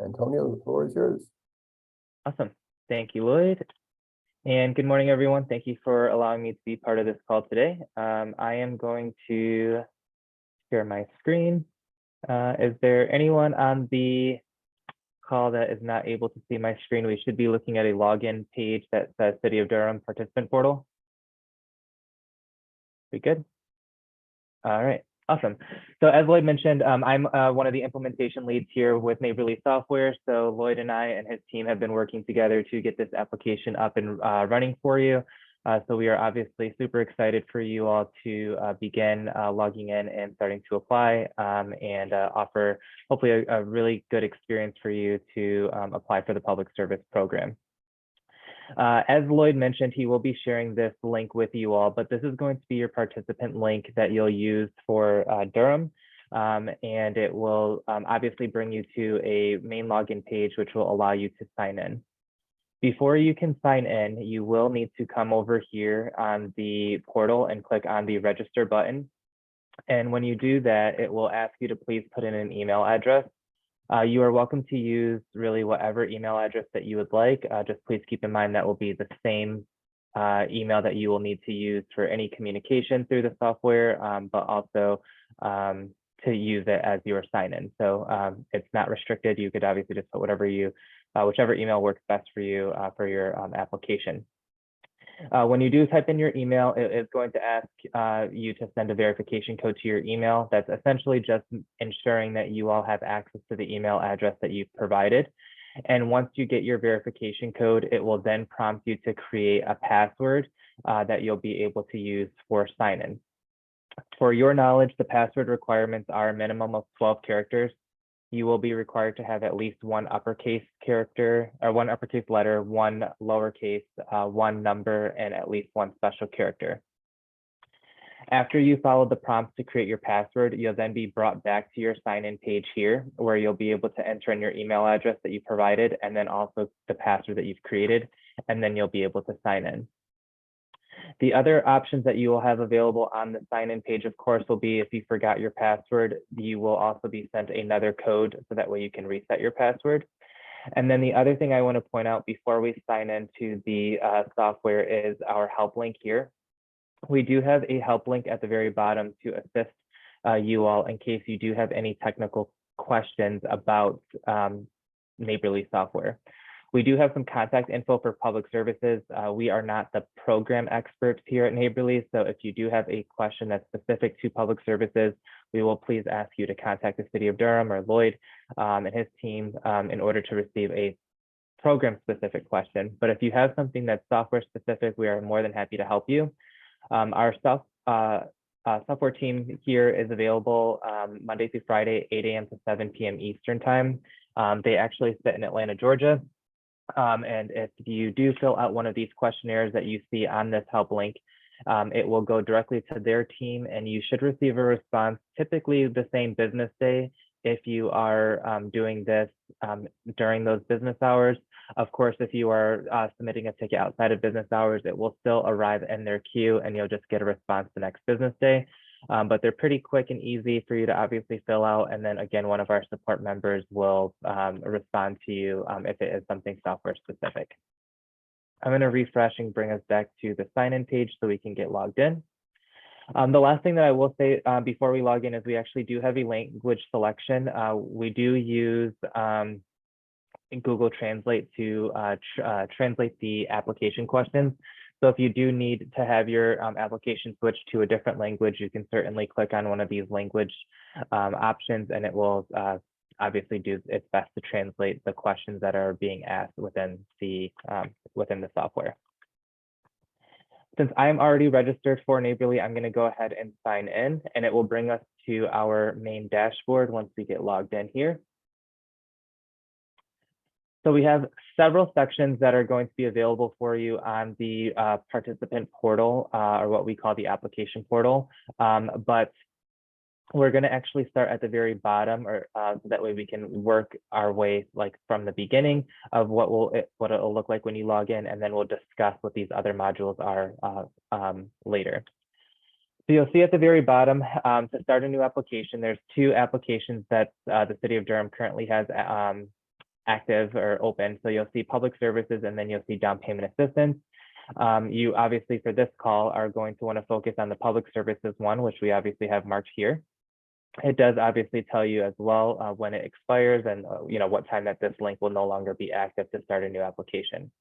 Antonio, the floor is yours. Awesome. Thank you, Lloyd. And good morning, everyone. Thank you for allowing me to be part of this call today. I am going to share my screen. Is there anyone on the call that is not able to see my screen? We should be looking at a login page that says City of Durham Participant Portal. We good? All right, awesome. So as Lloyd mentioned, I'm one of the implementation leads here with Neighborly Software. So Lloyd and I and his team have been working together to get this application up and running for you. So we are obviously super excited for you all to begin logging in and starting to apply and offer hopefully a really good experience for you to apply for the public service program. As Lloyd mentioned, he will be sharing this link with you all, but this is going to be your participant link that you'll use for Durham. And it will obviously bring you to a main login page, which will allow you to sign in. Before you can sign in, you will need to come over here on the portal and click on the register button. And when you do that, it will ask you to please put in an email address. You are welcome to use really whatever email address that you would like. Just please keep in mind that will be the same email that you will need to use for any communication through the software, but also to use it as your sign-in. So it's not restricted. You could obviously just put whatever whichever email works best for you for your application. When you do type in your email, it is going to ask you to send a verification code to your email. That's essentially just ensuring that you all have access to the email address that you've provided. And once you get your verification code, it will then prompt you to create a password that you'll be able to use for sign-in. For your knowledge, the password requirements are a minimum of 12 characters. You will be required to have at least one uppercase character or one uppercase letter, one lowercase, one number, and at least one special character. After you follow the prompts to create your password, you'll then be brought back to your sign-in page here, where you'll be able to enter in your email address that you provided, and then also the password that you've created, and then you'll be able to sign in. The other options that you will have available on the sign-in page, of course, will be if you forgot your password, you will also be sent another code so that way you can reset your password. And then the other thing I want to point out before we sign into the software is our help link here. We do have a help link at the very bottom to assist you all in case you do have any technical questions about Neighborly software. We do have some contact info for public services. We are not the program experts here at Neighborly, so if you do have a question that's specific to public services, we will please ask you to contact the City of Durham or Lloyd and his team in order to receive a program-specific question. But if you have something that's software-specific, we are more than happy to help you. Our software team here is available Monday through Friday, 8 a.m. to 7 p.m. Eastern time. They actually sit in Atlanta, Georgia. And if you do fill out one of these questionnaires that you see on this help link, it will go directly to their team and you should receive a response typically the same business day if you are doing this during those business hours. Of course, if you are submitting a ticket outside of business hours, it will still arrive in their queue and you'll just get a response the next business day. But they're pretty quick and easy for you to obviously fill out. And then again, one of our support members will respond to you if it is something software specific. I'm going to refresh and bring us back to the sign-in page so we can get logged in. The last thing that I will say before we log in is we actually do have a language selection. We do use Google Translate to translate the application questions. So if you do need to have your application switched to a different language, you can certainly click on one of these language options and it will obviously do its best to translate the questions that are being asked within the software. Since I'm already registered for Neighborly, I'm going to go ahead and sign in and it will bring us to our main dashboard once we get logged in here. So we have several sections that are going to be available for you on the participant portal or what we call the application portal. But we're going to actually start at the very bottom or so that way we can work our way like from the beginning of what it'll look like when you log in, and then we'll discuss what these other modules are later. So you'll see at the very bottom, to start a new application, there's two applications that the City of Durham currently has active or open. So you'll see public services and then you'll see down payment assistance. You obviously for this call are going to want to focus on the public services one, which we obviously have marked here. It does obviously tell you as well when it expires and what time that this link will no longer be active to start a new application.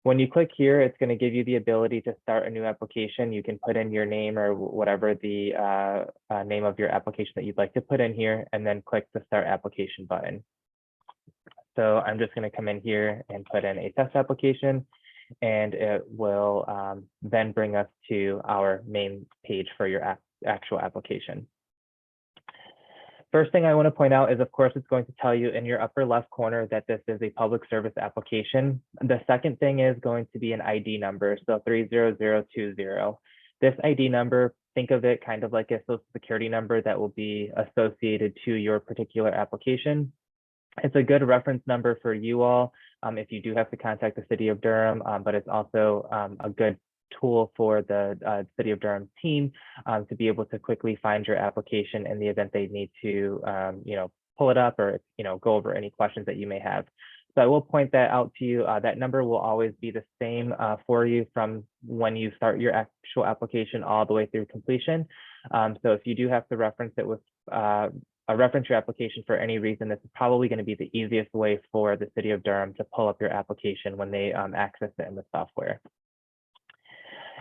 When you click here, it's going to give you the ability to start a new application. You can put in your name or whatever the name of your application that you'd like to put in here, and then click the Start Application button. So I'm just going to come in here and put in a test application. and it will then bring us to our main page for your actual application. First thing I want to point out is, of course, it's going to tell you in your upper left corner that this is a public service application. The second thing is going to be an ID number, so 30020. This ID number, think of it kind of like a social security number that will be associated to your particular application. It's a good reference number for you all if you do have to contact the city of Durham, but it's also a good tool for the city of Durham team to be able to quickly find your application in the event they need to, pull it up or, go over any questions that you may have. So I will point that out to you. That number will always be the same for you from when you start your actual application all the way through completion. So if you do have to reference it with reference your application for any reason, this is probably going to be the easiest way for the city of Durham to pull up your application when they access it in the software.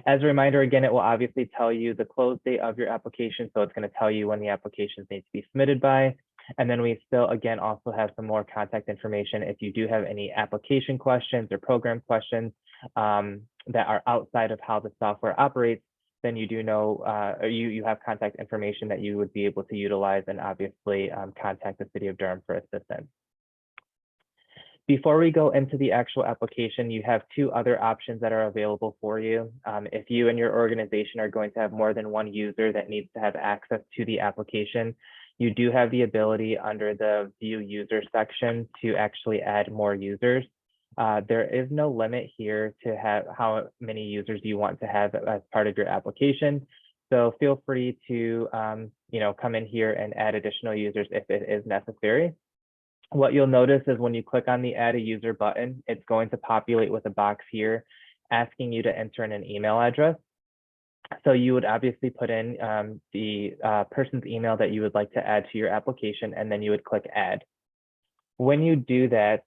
As a reminder, again, it will obviously tell you the close date of your application. So it's going to tell you when the applications need to be submitted by. And then we still, again, also have some more contact information. If you do have any application questions or program questions that are outside of how the software operates, then you do know, you have contact information that you would be able to utilize and obviously contact the city of Durham for assistance. Before we go into the actual application, you have two other options that are available for you. If you and your organization are going to have more than one user that needs to have access to the application, you do have the ability under the View User section to actually add more users. There is no limit here to have how many users you want to have as part of your application. So feel free to come in here and add additional users if it is necessary. What you'll notice is when you click on the Add a User button, it's going to populate with a box here asking you to enter in an email address. So you would obviously put in the person's email that you would like to add to your application, and then you would click Add. When you do that,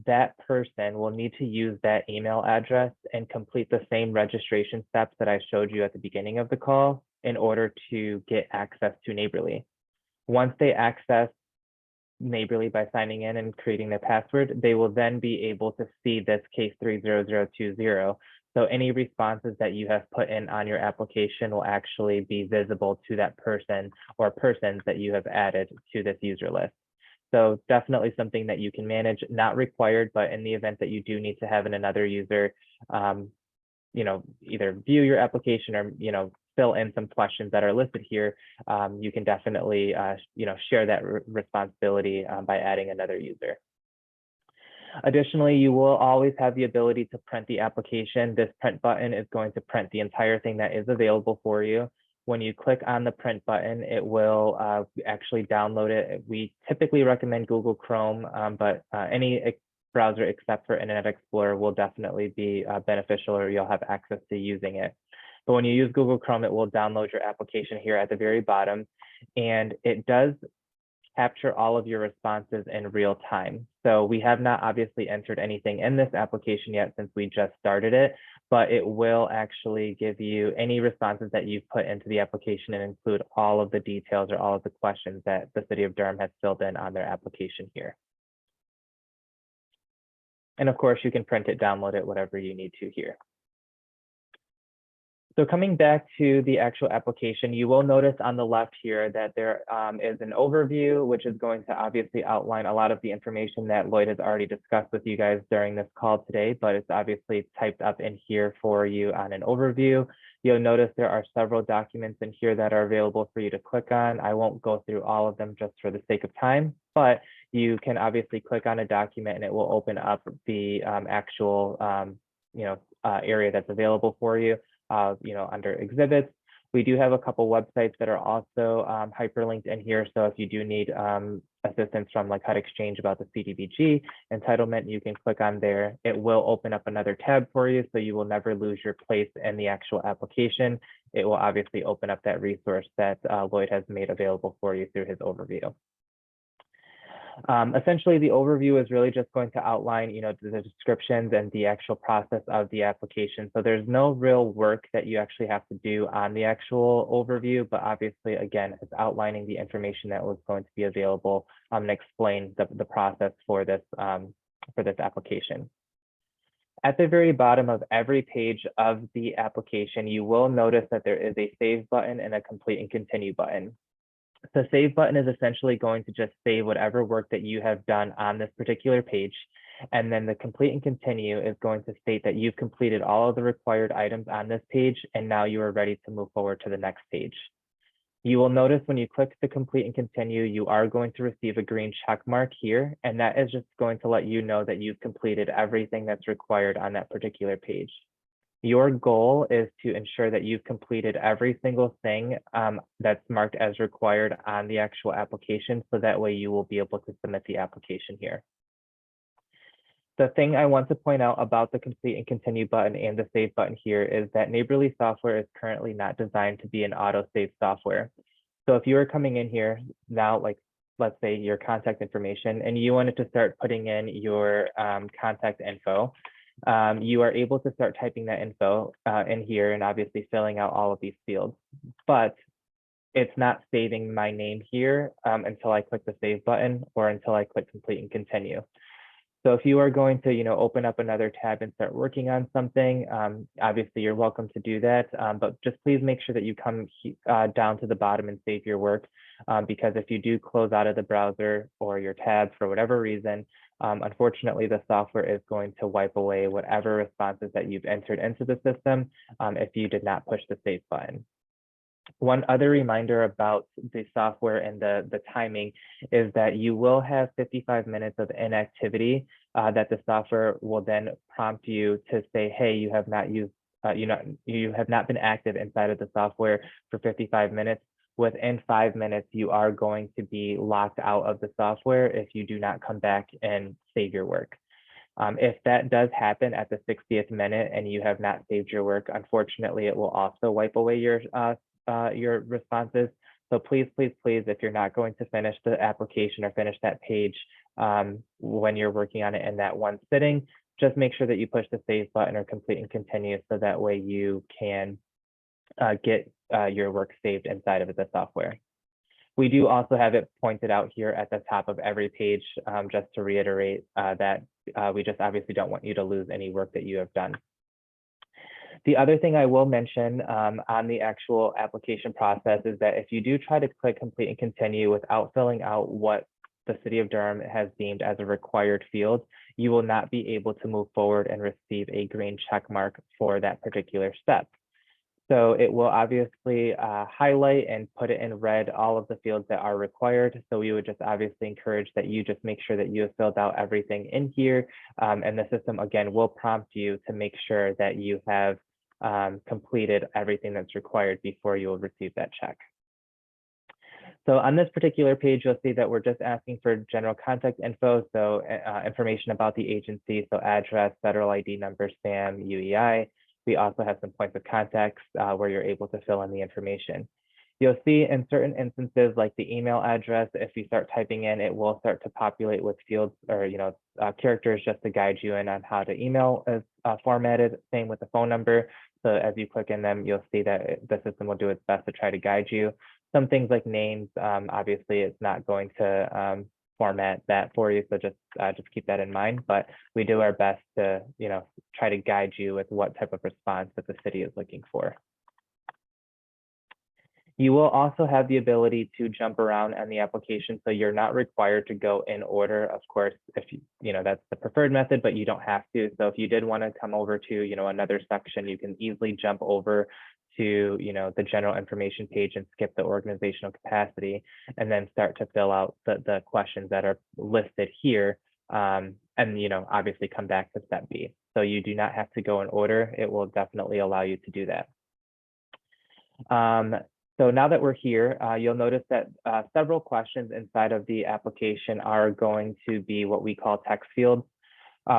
that person will need to use that email address and complete the same registration steps that I showed you at the beginning of the call in order to get access to Neighborly. Once they access Neighborly by signing in and creating their password, they will then be able to see this case 30020. So any responses that you have put in on your application will actually be visible to that person or persons that you have added to this user list. So definitely something that you can manage, not required, but in the event that you do need to have another user, either view your application or, fill in some questions that are listed here, you can definitely, share that responsibility by adding another user. Additionally, you will always have the ability to print the application. This print button is going to print the entire thing that is available for you. When you click on the print button, it will actually download it. We typically recommend Google Chrome, but any browser except for Internet Explorer will definitely be beneficial, or you'll have access to using it. But when you use Google Chrome, it will download your application here at the very bottom, and it does capture all of your responses in real time. So we have not obviously entered anything in this application yet since we just started it, but it will actually give you any responses that you've put into the application and include all of the details or all of the questions that the city of Durham has filled in on their application here. And of course, you can print it, download it, whatever you need to here. So coming back to the actual application, you will notice on the left here that there is an overview, which is going to obviously outline a lot of the information that Lloyd has already discussed with you guys during this call today, but it's obviously typed up in here for you on an overview. You'll notice there are several documents in here that are available for you to click on. I won't go through all of them just for the sake of time, but you can obviously click on a document and it will open up the actual area that's available for you. Under exhibits. We do have a couple websites that are also hyperlinked in here. So if you do need assistance from like HUD Exchange about the CDBG entitlement, you can click on there. It will open up another tab for you, so you will never lose your place in the actual application. It will obviously open up that resource that Lloyd has made available for you through his overview. Essentially, the overview is really just going to outline, the descriptions and the actual process of the application. So there's no real work that you actually have to do on the actual overview, but obviously, again, it's outlining the information that was going to be available and explain the process for this application. At the very bottom of every page of the application, you will notice that there is a save button and a complete and continue button. The save button is essentially going to just save whatever work that you have done on this particular page. And then the complete and continue is going to state that you've completed all of the required items on this page, and now you are ready to move forward to the next page. You will notice when you click the complete and continue, you are going to receive a green check mark here, and that is just going to let you know that you've completed everything that's required on that particular page. Your goal is to ensure that you've completed every single thing that's marked as required on the actual application, so that way you will be able to submit the application here. The thing I want to point out about the complete and continue button and the save button here is that Neighborly software is currently not designed to be an auto save software. So if you are coming in here now, like let's say your contact information, and you wanted to start putting in your contact info, you are able to start typing that info in here and obviously filling out all of these fields. But it's not saving my name here until I click the save button or until I click complete and continue. So if you are going to, open up another tab and start working on something, obviously you're welcome to do that, but just please make sure that you come down to the bottom and save your work, because if you do close out of the browser or your tabs for whatever reason, unfortunately the software is going to wipe away whatever responses that you've entered into the system if you did not push the save button. One other reminder about the software and the timing is that you will have 55 minutes of inactivity that the software will then prompt you to say, hey, you have not used, you have not been active inside of the software for 55 minutes. Within 5 minutes, you are going to be locked out of the software if you do not come back and save your work. If that does happen at the 60th minute and you have not saved your work, unfortunately, it will also wipe away your responses. So please, please, please, if you're not going to finish the application or finish that page when you're working on it in that one sitting, just make sure that you push the save button or complete and continue, so that way you can get your work saved inside of the software. We do also have it pointed out here at the top of every page, just to reiterate that we just obviously don't want you to lose any work that you have done. The other thing I will mention on the actual application process is that if you do try to click complete and continue without filling out what the City of Durham has deemed as a required field, you will not be able to move forward and receive a green check mark for that particular step. So it will obviously highlight and put it in red all of the fields that are required. So we would just obviously encourage that you just make sure that you have filled out everything in here. And the system, again, will prompt you to make sure that you have completed everything that's required before you will receive that check. So on this particular page, you'll see that we're just asking for general contact info, so information about the agency, so address, federal ID number, SAM, UEI. We also have some points of contacts where you're able to fill in the information. You'll see in certain instances, like the email address, if you start typing in, it will start to populate with fields or characters just to guide you in on how to email is formatted. Same with the phone number. So as you click in them, you'll see that the system will do its best to try to guide you. Some things like names, obviously it's not going to format that for you, so just keep that in mind. But we do our best to try to guide you with what type of response that the city is looking for. You will also have the ability to jump around on the application, so you're not required to go in order. Of course, if that's the preferred method, but you don't have to. So if you did want to come over to another section, you can easily jump over to the general information page and skip the organizational capacity, and then start to fill out the questions that are listed here, and obviously come back to step B. So you do not have to go in order. It will definitely allow you to do that. So now that we're here, you'll notice that several questions inside of the application are going to be what we call text fields.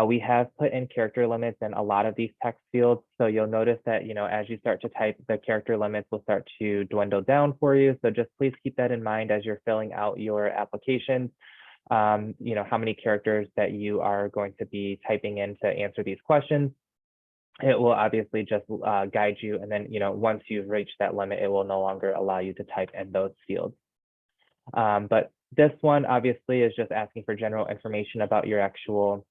We have put in character limits in a lot of these text fields. So you'll notice that, as you start to type, the character limits will start to dwindle down for you. So just please keep that in mind as you're filling out your applications, how many characters that you are going to be typing in to answer these questions. It will obviously just guide you. And then, once you've reached that limit, it will no longer allow you to type in those fields. But this one obviously is just asking for general information about your actual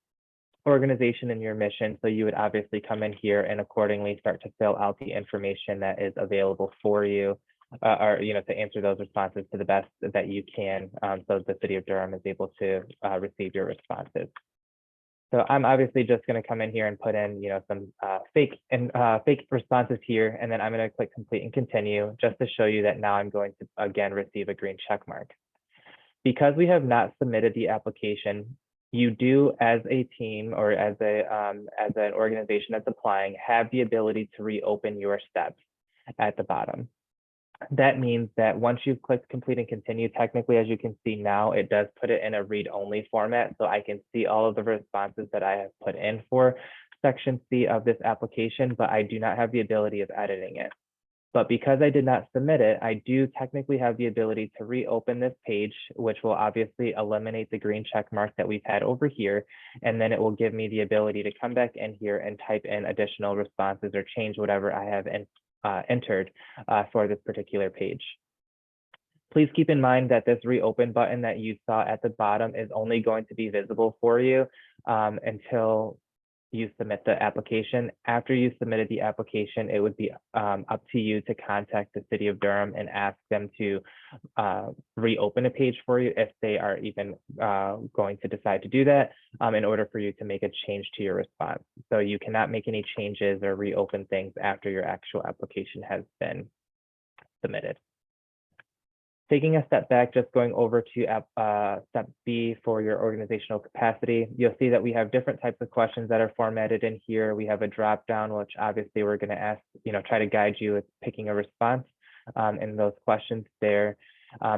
organization and your mission. So you would obviously come in here and accordingly start to fill out the information that is available for you, or to answer those responses to the best that you can, so the City of Durham is able to receive your responses. So I'm obviously just going to come in here and put in, some fake responses here, and then I'm going to click complete and continue just to show you that now I'm going to again receive a green check mark. Because we have not submitted the application, you do, as a team or as an organization that's applying, have the ability to reopen your steps at the bottom. That means that once you've clicked complete and continue, technically, as you can see now, it does put it in a read-only format. So I can see all of the responses that I have put in for section C of this application, but I do not have the ability of editing it. But because I did not submit it, I do technically have the ability to reopen this page, which will obviously eliminate the green check mark that we've had over here. And then it will give me the ability to come back in here and type in additional responses or change whatever I have entered for this particular page. Please keep in mind that this reopen button that you saw at the bottom is only going to be visible for you until you submit the application. After you submitted the application, it would be up to you to contact the City of Durham and ask them to reopen a page for you if they are even going to decide to do that in order for you to make a change to your response. So you cannot make any changes or reopen things after your actual application has been submitted. Taking a step back, just going over to step B for your organizational capacity, you'll see that we have different types of questions that are formatted in here. We have a drop down, which obviously we're going to ask, try to guide you with picking a response in those questions there.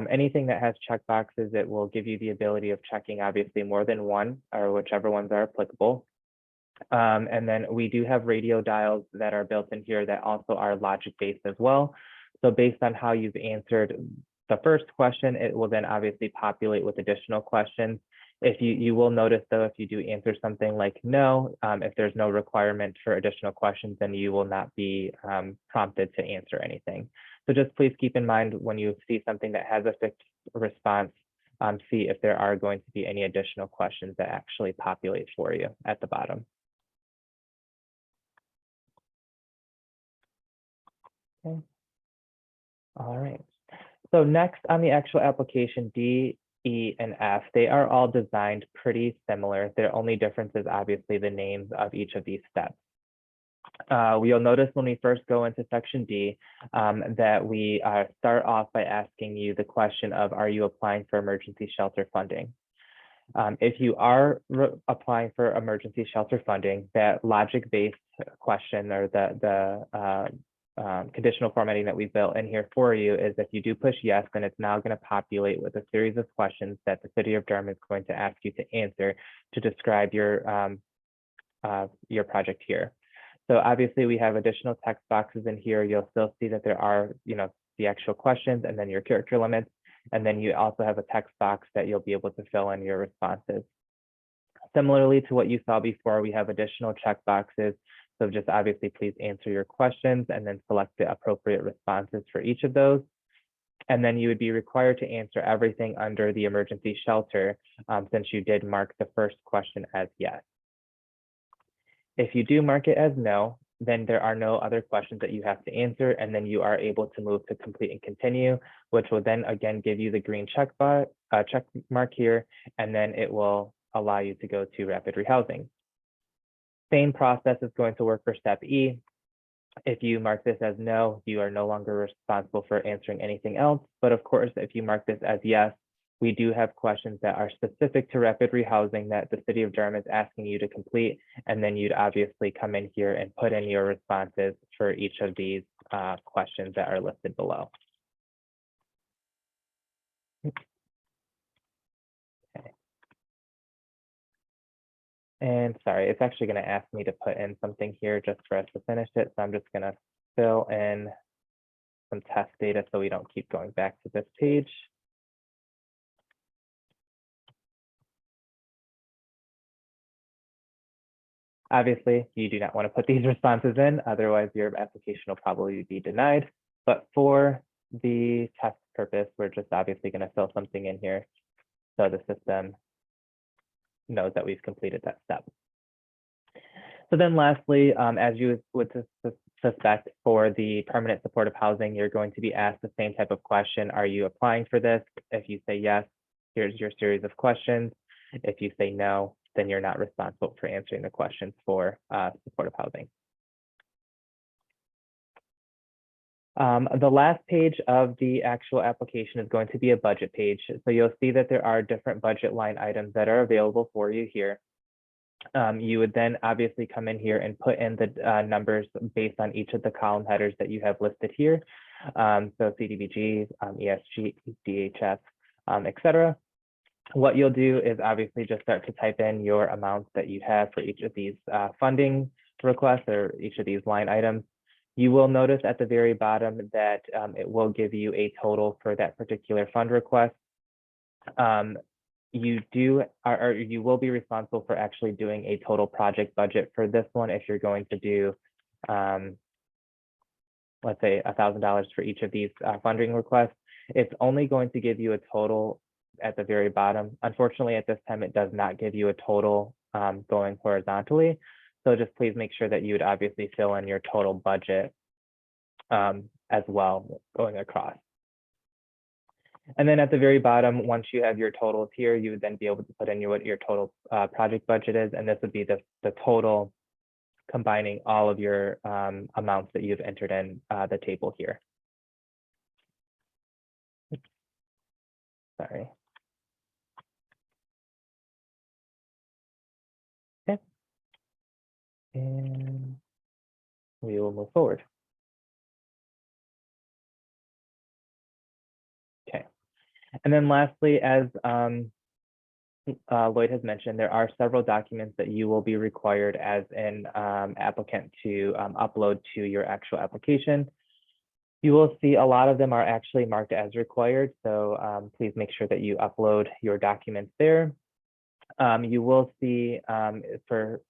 Anything that has checkboxes, it will give you the ability of checking obviously more than one or whichever ones are applicable. And then we do have radio dials that are built in here that also are logic based as well. So based on how you've answered the first question, it will then obviously populate with additional questions. If you will notice though, if you do answer something like no, if there's no requirement for additional questions, then you will not be prompted to answer anything. So just please keep in mind when you see something that has a fixed response, see if there are going to be any additional questions that actually populate for you at the bottom. Okay. All right. So next on the actual application, D, E, and F, they are all designed pretty similar. Their only difference is obviously the names of each of these steps. You'll notice when we first go into section D that we start off by asking you the question of, are you applying for emergency shelter funding? If you are applying for emergency shelter funding, that logic-based question or the conditional formatting that we built in here for you is if you do push yes, then it's now going to populate with a series of questions that the City of Durham is going to ask you to answer to describe your project here. So obviously we have additional text boxes in here. You'll still see that there are, the actual questions and then your character limits. And then you also have a text box that you'll be able to fill in your responses. Similarly to what you saw before, we have additional check boxes. So just obviously please answer your questions and then select the appropriate responses for each of those. And then you would be required to answer everything under the emergency shelter since you did mark the first question as yes. If you do mark it as no, then there are no other questions that you have to answer, and then you are able to move to complete and continue, which will then again give you the green check mark here, and then it will allow you to go to rapid rehousing. Same process is going to work for step E. If you mark this as no, you are no longer responsible for answering anything else. But of course, if you mark this as yes, we do have questions that are specific to rapid rehousing that the City of Durham is asking you to complete. And then you'd obviously come in here and put in your responses for each of these questions that are listed below. Okay. And sorry, it's actually going to ask me to put in something here just for us to finish it. So I'm just going to fill in some test data so we don't keep going back to this page. Obviously, you do not want to put these responses in, otherwise your application will probably be denied. But for the test purpose, we're just obviously going to fill something in here so the system knows that we've completed that step. So then lastly, as you would suspect for the permanent supportive housing, you're going to be asked the same type of question. Are you applying for this? If you say yes, here's your series of questions. If you say no, then you're not responsible for answering the questions for supportive housing. The last page of the actual application is going to be a budget page. So you'll see that there are different budget line items that are available for you here. You would then obviously come in here and put in the numbers based on each of the column headers that you have listed here. So CDBG, ESG, DHS, etc. What you'll do is obviously just start to type in your amounts that you have for each of these funding requests or each of these line items. You will notice at the very bottom that it will give you a total for that particular fund request. You will be responsible for actually doing a total project budget for this one if you're going to do, let's say $1,000 for each of these funding requests. It's only going to give you a total at the very bottom. Unfortunately, at this time, it does not give you a total going horizontally. So just please make sure that you would obviously fill in your total budget as well going across. And then at the very bottom, once you have your totals here, you would then be able to put in what your total project budget is. And this would be the total combining all of your amounts that you've entered in the table here. Sorry. Okay. And we will move forward. Okay. And then lastly, as Lloyd has mentioned, there are several documents that you will be required as an applicant to upload to your actual application. You will see a lot of them are actually marked as required, so please make sure that you upload your documents there. You will see for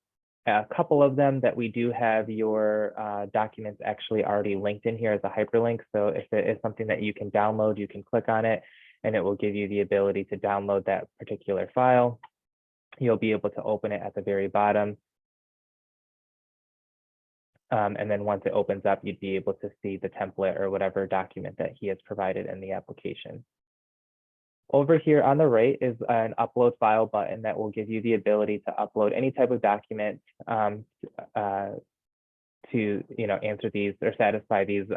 a couple of them that we do have your documents actually already linked in here as a hyperlink. So if it is something that you can download, you can click on it and it will give you the ability to download that particular file. You'll be able to open it at the very bottom. And then once it opens up, you'd be able to see the template or whatever document that he has provided in the application. Over here on the right is an upload file button that will give you the ability to upload any type of document to answer these or satisfy these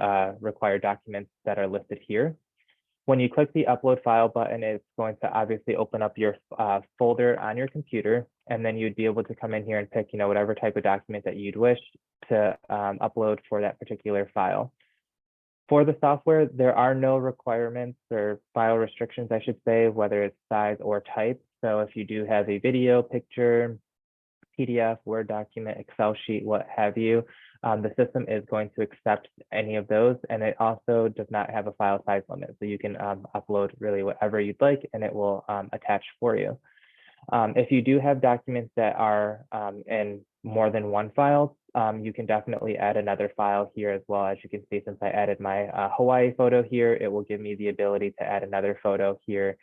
required documents that are listed here. When you click the upload file button, it's going to obviously open up your folder on your computer, and then you'd be able to come in here and pick whatever type of document that you'd wish to upload for that particular file. For the software, there are no requirements or file restrictions, I should say, whether it's size or type. So if you do have a video, picture, PDF, Word document, Excel sheet, what have you, the system is going to accept any of those. And it also does not have a file size limit. So you can upload really whatever you'd like and it will attach for you. If you do have documents that are in more than one file, you can definitely add another file here as well. As you can see, since I added my Hawaii photo here, it will give me the ability to add another photo here,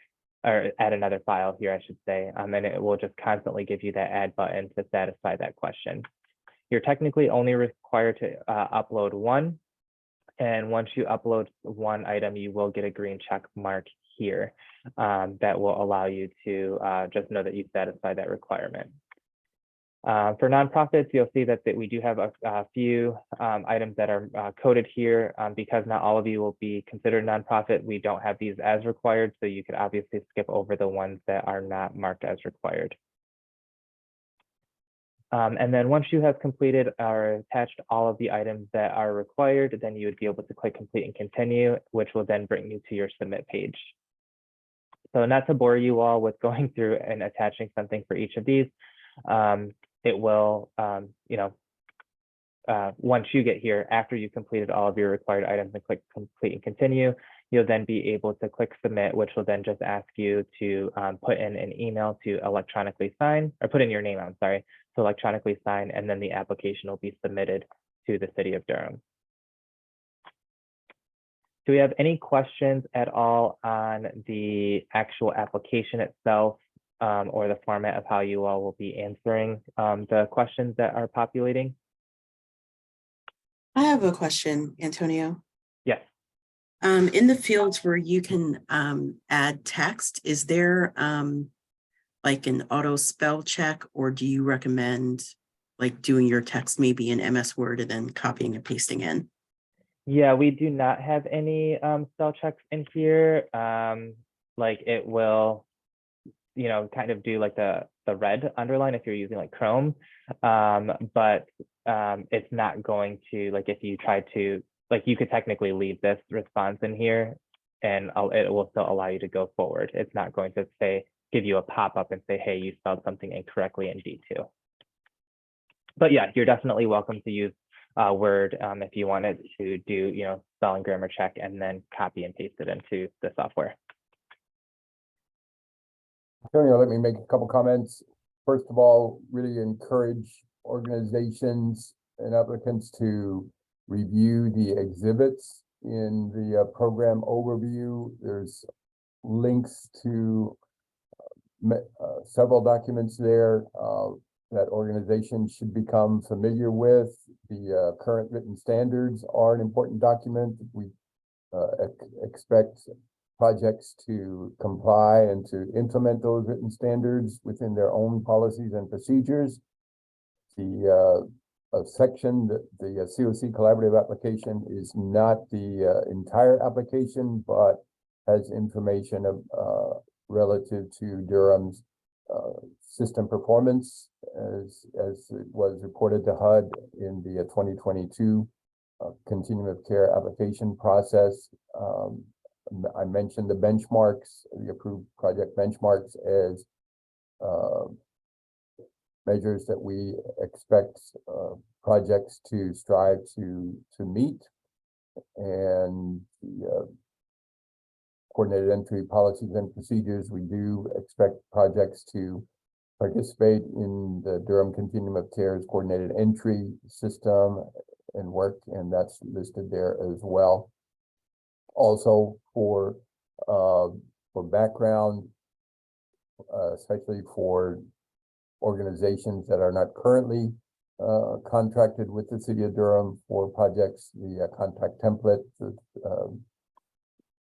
or add another file here, I should say. And it will just constantly give you that add button to satisfy that question. You're technically only required to upload one. And once you upload one item, you will get a green check mark here that will allow you to just know that you satisfy that requirement. For nonprofits, you'll see that we do have a few items that are coded here. Because not all of you will be considered nonprofit, we don't have these as required, so you could obviously skip over the ones that are not marked as required. And then once you have completed or attached all of the items that are required, then you would be able to click complete and continue, which will then bring you to your submit page. So not to bore you all with going through and attaching something for each of these, it will, once you get here, after you've completed all of your required items and click complete and continue, you'll then be able to click submit, which will then just ask you to put in an email to electronically sign, or put in your name, I'm sorry, to electronically sign, and then the application will be submitted to the city of Durham. Do we have any questions at all on the actual application itself? or the format of how you all will be answering the questions that are populating. I have a question, Antonio. Yes. In the fields where you can add text, is there like an auto spell check, or do you recommend like doing your text maybe in MS Word and then copying and pasting in? Yeah, we do not have any spell checks in here. Like it will, kind of do like the red underline if you're using like Chrome, but it's not going to, like, if you try to, like, you could technically leave this response in here and it will still allow you to go forward. It's not going to say, give you a pop-up and say, hey, you spelled something incorrectly in D2. But yeah, you're definitely welcome to use Word if you wanted to do, spelling grammar check and then copy and paste it into the software. Antonio, let me make a couple comments. First of all, really encourage organizations and applicants to review the exhibits in the program overview. There's links to several documents there that organizations should become familiar with. The current written standards are an important document. We expect projects to comply and to implement those written standards within their own policies and procedures. The section, the COC collaborative application is not the entire application, but has information relative to Durham's system performance as it was reported to HUD in the 2022 continuum of care application process. I mentioned the benchmarks, the approved project benchmarks, as measures that we expect projects to strive to meet, and the coordinated entry policies and procedures. We do expect projects to participate in the Durham Continuum of Care's coordinated entry system and work, and that's listed there as well. Also for background, especially for organizations that are not currently contracted with the City of Durham for projects, the contract template, the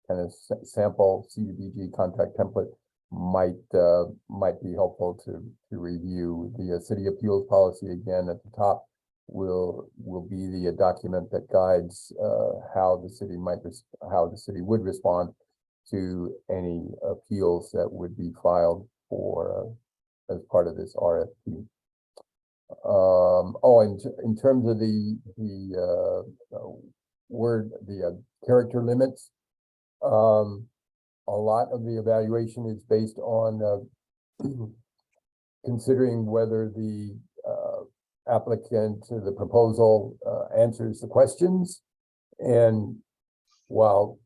kind of sample CDBG contract template might be helpful to review. The City Appeals Policy, again at the top, will be the document that guides how the city would respond to any appeals that would be filed for as part of this RFP. In terms of the character limits, a lot of the evaluation is based on considering whether the applicant to the proposal answers the questions. And while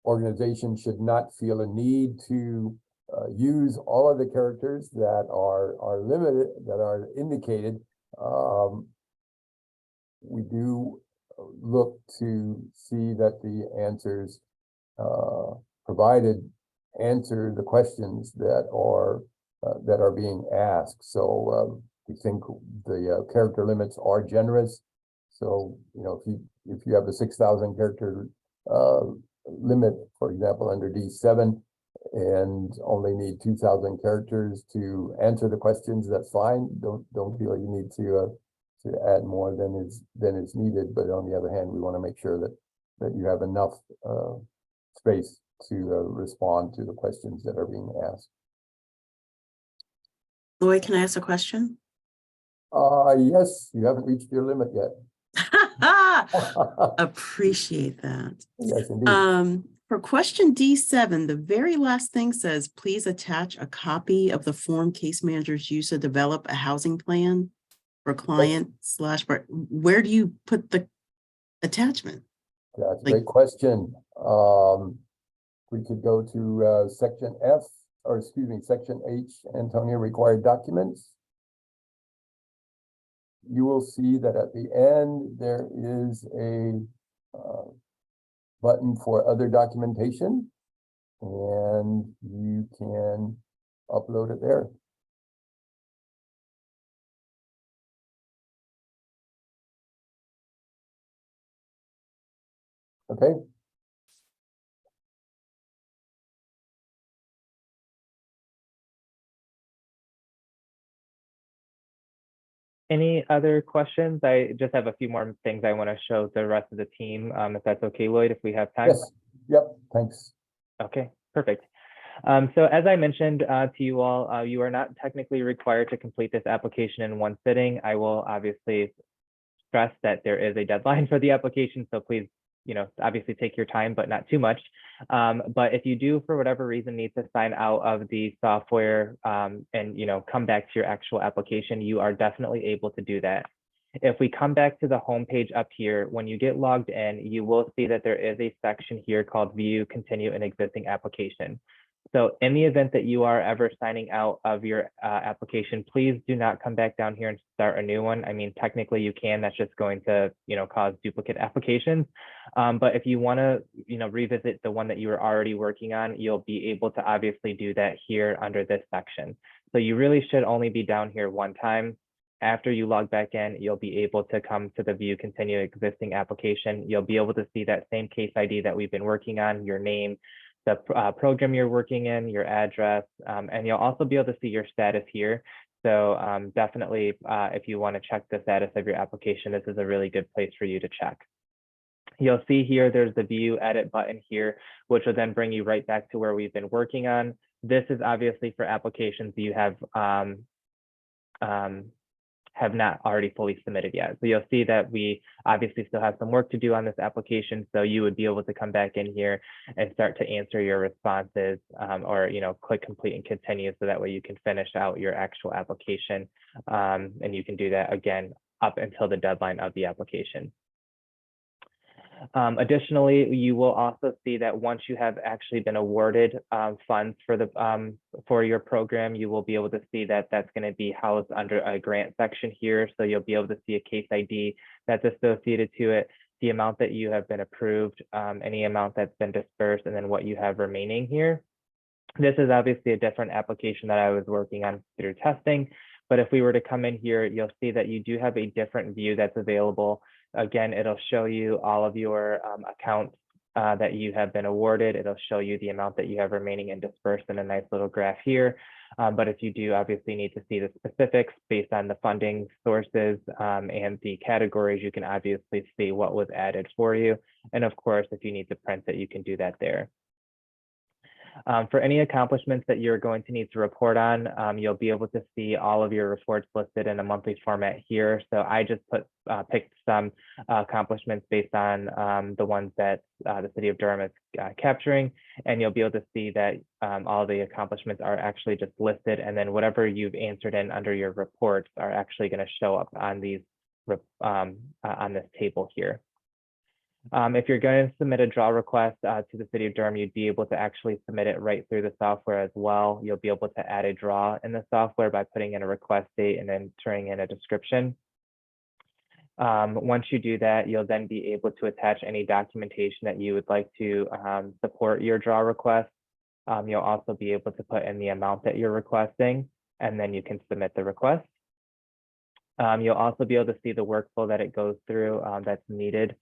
organizations should not feel a need to use all of the characters that are limited, that are indicated, we do look to see that the answers provided answer the questions that are being asked. So we think the character limits are generous. So if you have a 6,000 character limit, for example, under D7, and only need 2,000 characters to answer the questions, that's fine. Don't feel you need to add more than is needed. But on the other hand, we want to make sure that you have enough space to respond to the questions that are being asked. Lloyd, can I ask a question? Yes, you haven't reached your limit yet. Appreciate that. Yes, indeed. For question D7, the very last thing says, please attach a copy of the form case managers use to develop a housing plan for client / where do you put the attachment? That's a great question. We could go to section F, or excuse me, section H, Antonio, required documents. You will see that at the end, there is a button for other documentation, and you can upload it there. Okay. Any other questions? I just have a few more things I want to show the rest of the team, if that's okay, Lloyd, if we have time. Yes. Yep. Thanks. Okay, perfect. So as I mentioned to you all, you are not technically required to complete this application in one sitting. I will obviously stress that there is a deadline for the application, so please, obviously take your time, but not too much. But if you do, for whatever reason, need to sign out of the software and, come back to your actual application, you are definitely able to do that. If we come back to the home page up here, when you get logged in, you will see that there is a section here called View, Continue an Existing Application. So in the event that you are ever signing out of your application, please do not come back down here and start a new one. I mean, technically you can, that's just going to, cause duplicate applications. But if you want to, revisit the one that you were already working on, you'll be able to obviously do that here under this section. So you really should only be down here one time. After you log back in, you'll be able to come to the View Continue Existing Application. You'll be able to see that same case ID that we've been working on, your name, the program you're working in, your address, and you'll also be able to see your status here. So definitely, if you want to check the status of your application, this is a really good place for you to check. You'll see here, there's the View Edit button here, which will then bring you right back to where we've been working on. This is obviously for applications you have not already fully submitted yet. So you'll see that we obviously still have some work to do on this application. So you would be able to come back in here and start to answer your responses or, click complete and continue. So that way you can finish out your actual application. And you can do that again up until the deadline of the application. Additionally, you will also see that once you have actually been awarded funds for your program, you will be able to see that that's going to be housed under a grant section here. So you'll be able to see a case ID that's associated to it, the amount that you have been approved, any amount that's been dispersed, and then what you have remaining here. This is obviously a different application that I was working on through testing. But if we were to come in here, you'll see that you do have a different view that's available. Again, it'll show you all of your accounts that you have been awarded. It'll show you the amount that you have remaining and dispersed in a nice little graph here. But if you do obviously need to see the specifics based on the funding sources and the categories, you can obviously see what was added for you. And of course, if you need to print it, you can do that there. For any accomplishments that you're going to need to report on, you'll be able to see all of your reports listed in a monthly format here. So I just picked some accomplishments based on the ones that the city of Durham is capturing, and you'll be able to see that all the accomplishments are actually just listed, and then whatever you've answered in under your reports are actually going to show up on these on this table here. If you're going to submit a draw request to the city of Durham, you'd be able to actually submit it right through the software as well. You'll be able to add a draw in the software by putting in a request date and then turning in a description. Once you do that, you'll then be able to attach any documentation that you would like to support your draw request. You'll also be able to put in the amount that you're requesting, and then you can submit the request. You'll also be able to see the workflow that it goes through that's needed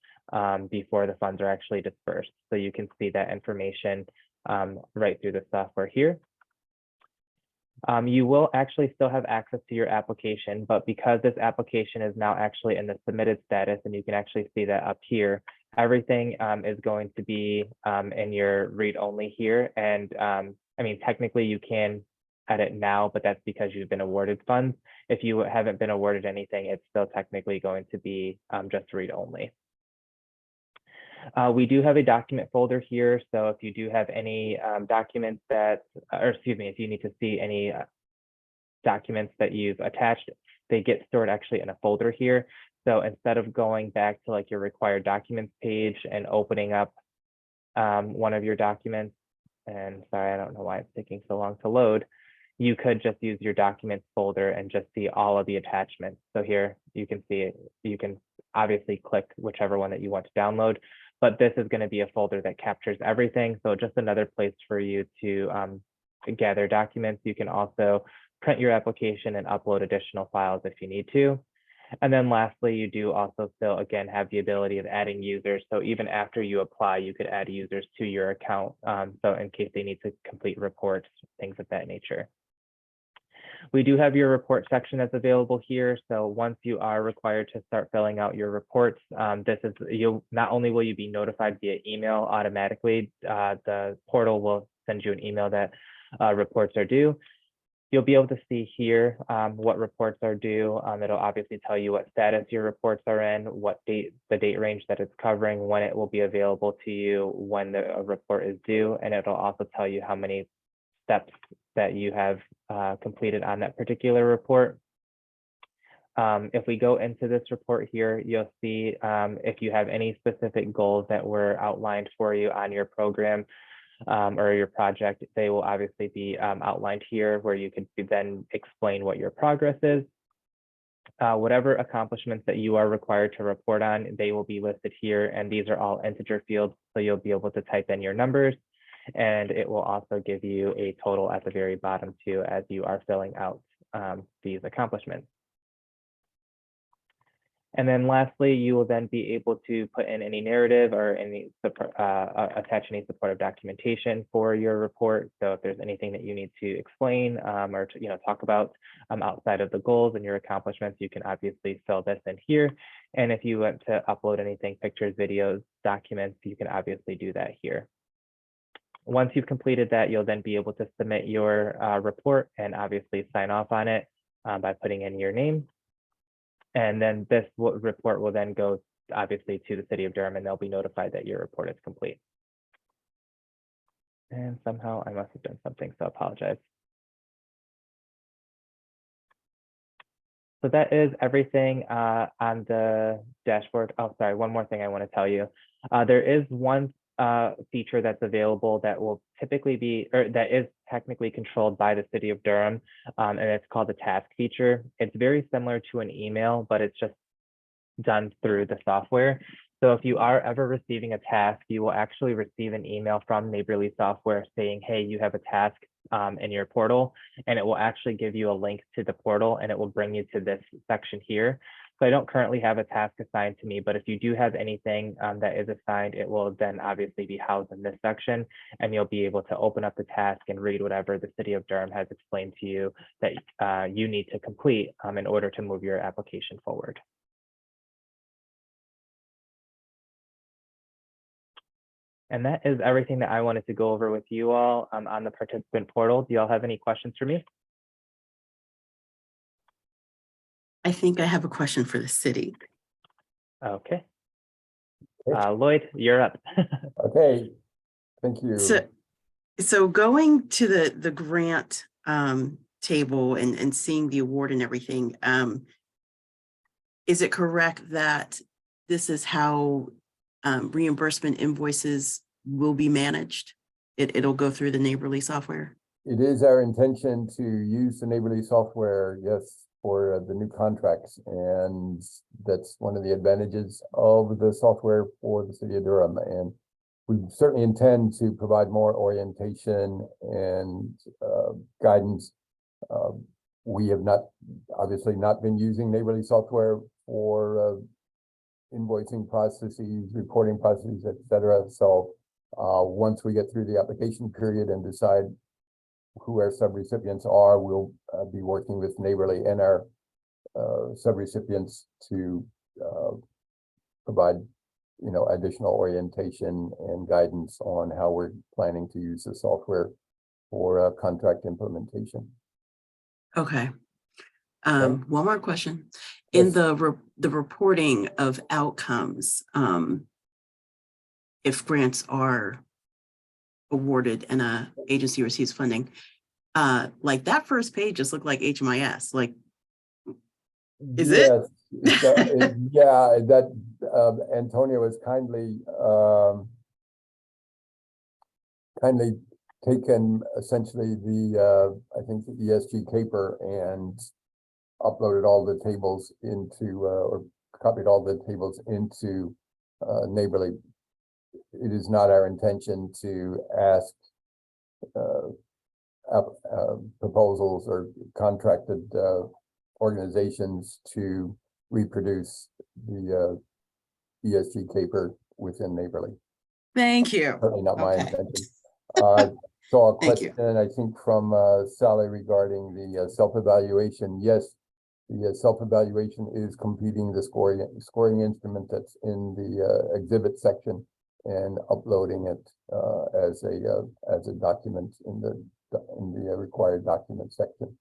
before the funds are actually dispersed. So you can see that information right through the software here. You will actually still have access to your application, but because this application is now actually in the submitted status, and you can actually see that up here, everything is going to be in your read-only here. And I mean, technically you can edit now, but that's because you've been awarded funds. If you haven't been awarded anything, it's still technically going to be just read-only. We do have a document folder here. So if you do have any documents that, or excuse me, if you need to see any documents that you've attached, they get stored actually in a folder here. So instead of going back to like your required documents page and opening up one of your documents, and sorry, I don't know why it's taking so long to load, you could just use your documents folder and just see all of the attachments. So here you can see it. You can obviously click whichever one that you want to download, but this is going to be a folder that captures everything. So just another place for you to gather documents. You can also print your application and upload additional files if you need to. And then lastly, you do also still, again, have the ability of adding users. So even after you apply, you could add users to your account. So in case they need to complete reports, things of that nature. We do have your report section that's available here. So once you are required to start filling out your reports, not only will you be notified via email automatically, the portal will send you an email that reports are due. You'll be able to see here what reports are due. It'll obviously tell you what status your reports are in, what date, the date range that it's covering, when it will be available to you, when the report is due, and it'll also tell you how many steps that you have completed on that particular report. If we go into this report here, you'll see if you have any specific goals that were outlined for you on your program or your project, they will obviously be outlined here, where you can then explain what your progress is. Whatever accomplishments that you are required to report on, they will be listed here, and these are all integer fields, so you'll be able to type in your numbers, and it will also give you a total at the very bottom too, as you are filling out these accomplishments. And then lastly, you will then be able to put in any narrative or any attach any supportive documentation for your report. So if there's anything that you need to explain or to, talk about outside of the goals and your accomplishments, you can obviously fill this in here. And if you want to upload anything, pictures, videos, documents, you can obviously do that here. Once you've completed that, you'll then be able to submit your report and obviously sign off on it by putting in your name. And then this report will then go obviously to the city of Durham, and they'll be notified that your report is complete. And somehow I must have done something, so I apologize. So that is everything on the dashboard. Oh, sorry, one more thing I want to tell you. There is one feature that's available that will typically be, or that is technically controlled by the city of Durham, and it's called the task feature. It's very similar to an email, but it's just done through the software. So if you are ever receiving a task, you will actually receive an email from Neighborly Software saying, hey, you have a task in your portal, and it will actually give you a link to the portal, and it will bring you to this section here. So I don't currently have a task assigned to me, but if you do have anything that is assigned, it will then obviously be housed in this section, and you'll be able to open up the task and read whatever the city of Durham has explained to you that you need to complete in order to move your application forward. And that is everything that I wanted to go over with you all on the participant portal. Do y'all have any questions for me? I think I have a question for the city. Okay. Lloyd, you're up. Okay, thank you. So going to the grant table and seeing the award and everything, is it correct that this is how reimbursement invoices will be managed? It'll go through the Neighborly software? It is our intention to use the Neighborly software, yes, for the new contracts, and that's one of the advantages of the software for the city of Durham. And we certainly intend to provide more orientation and guidance. We have obviously not been using Neighborly software for invoicing processes, reporting processes, etc. So once we get through the application period and decide who our subrecipients are, we'll be working with Neighborly and our subrecipients to provide, additional orientation and guidance on how we're planning to use the software for contract implementation. Okay. One more question. In Yes. the reporting of outcomes, if grants are awarded and a agency receives funding, like that first page just looked like HMIS. Like, is it? Yeah, that Antonia was kindly taken essentially I think the ESG caper and uploaded all the tables into or copied all the tables into Neighborly. It is not our intention to ask proposals or contracted organizations to reproduce the ESG caper within Neighborly. Thank you. Certainly not my Okay. intention. Saw a Thank you. question, I think, from Sally regarding the self-evaluation. Yes, the self-evaluation is completing the scoring instrument that's in the exhibit section and uploading it as a document in the required document section.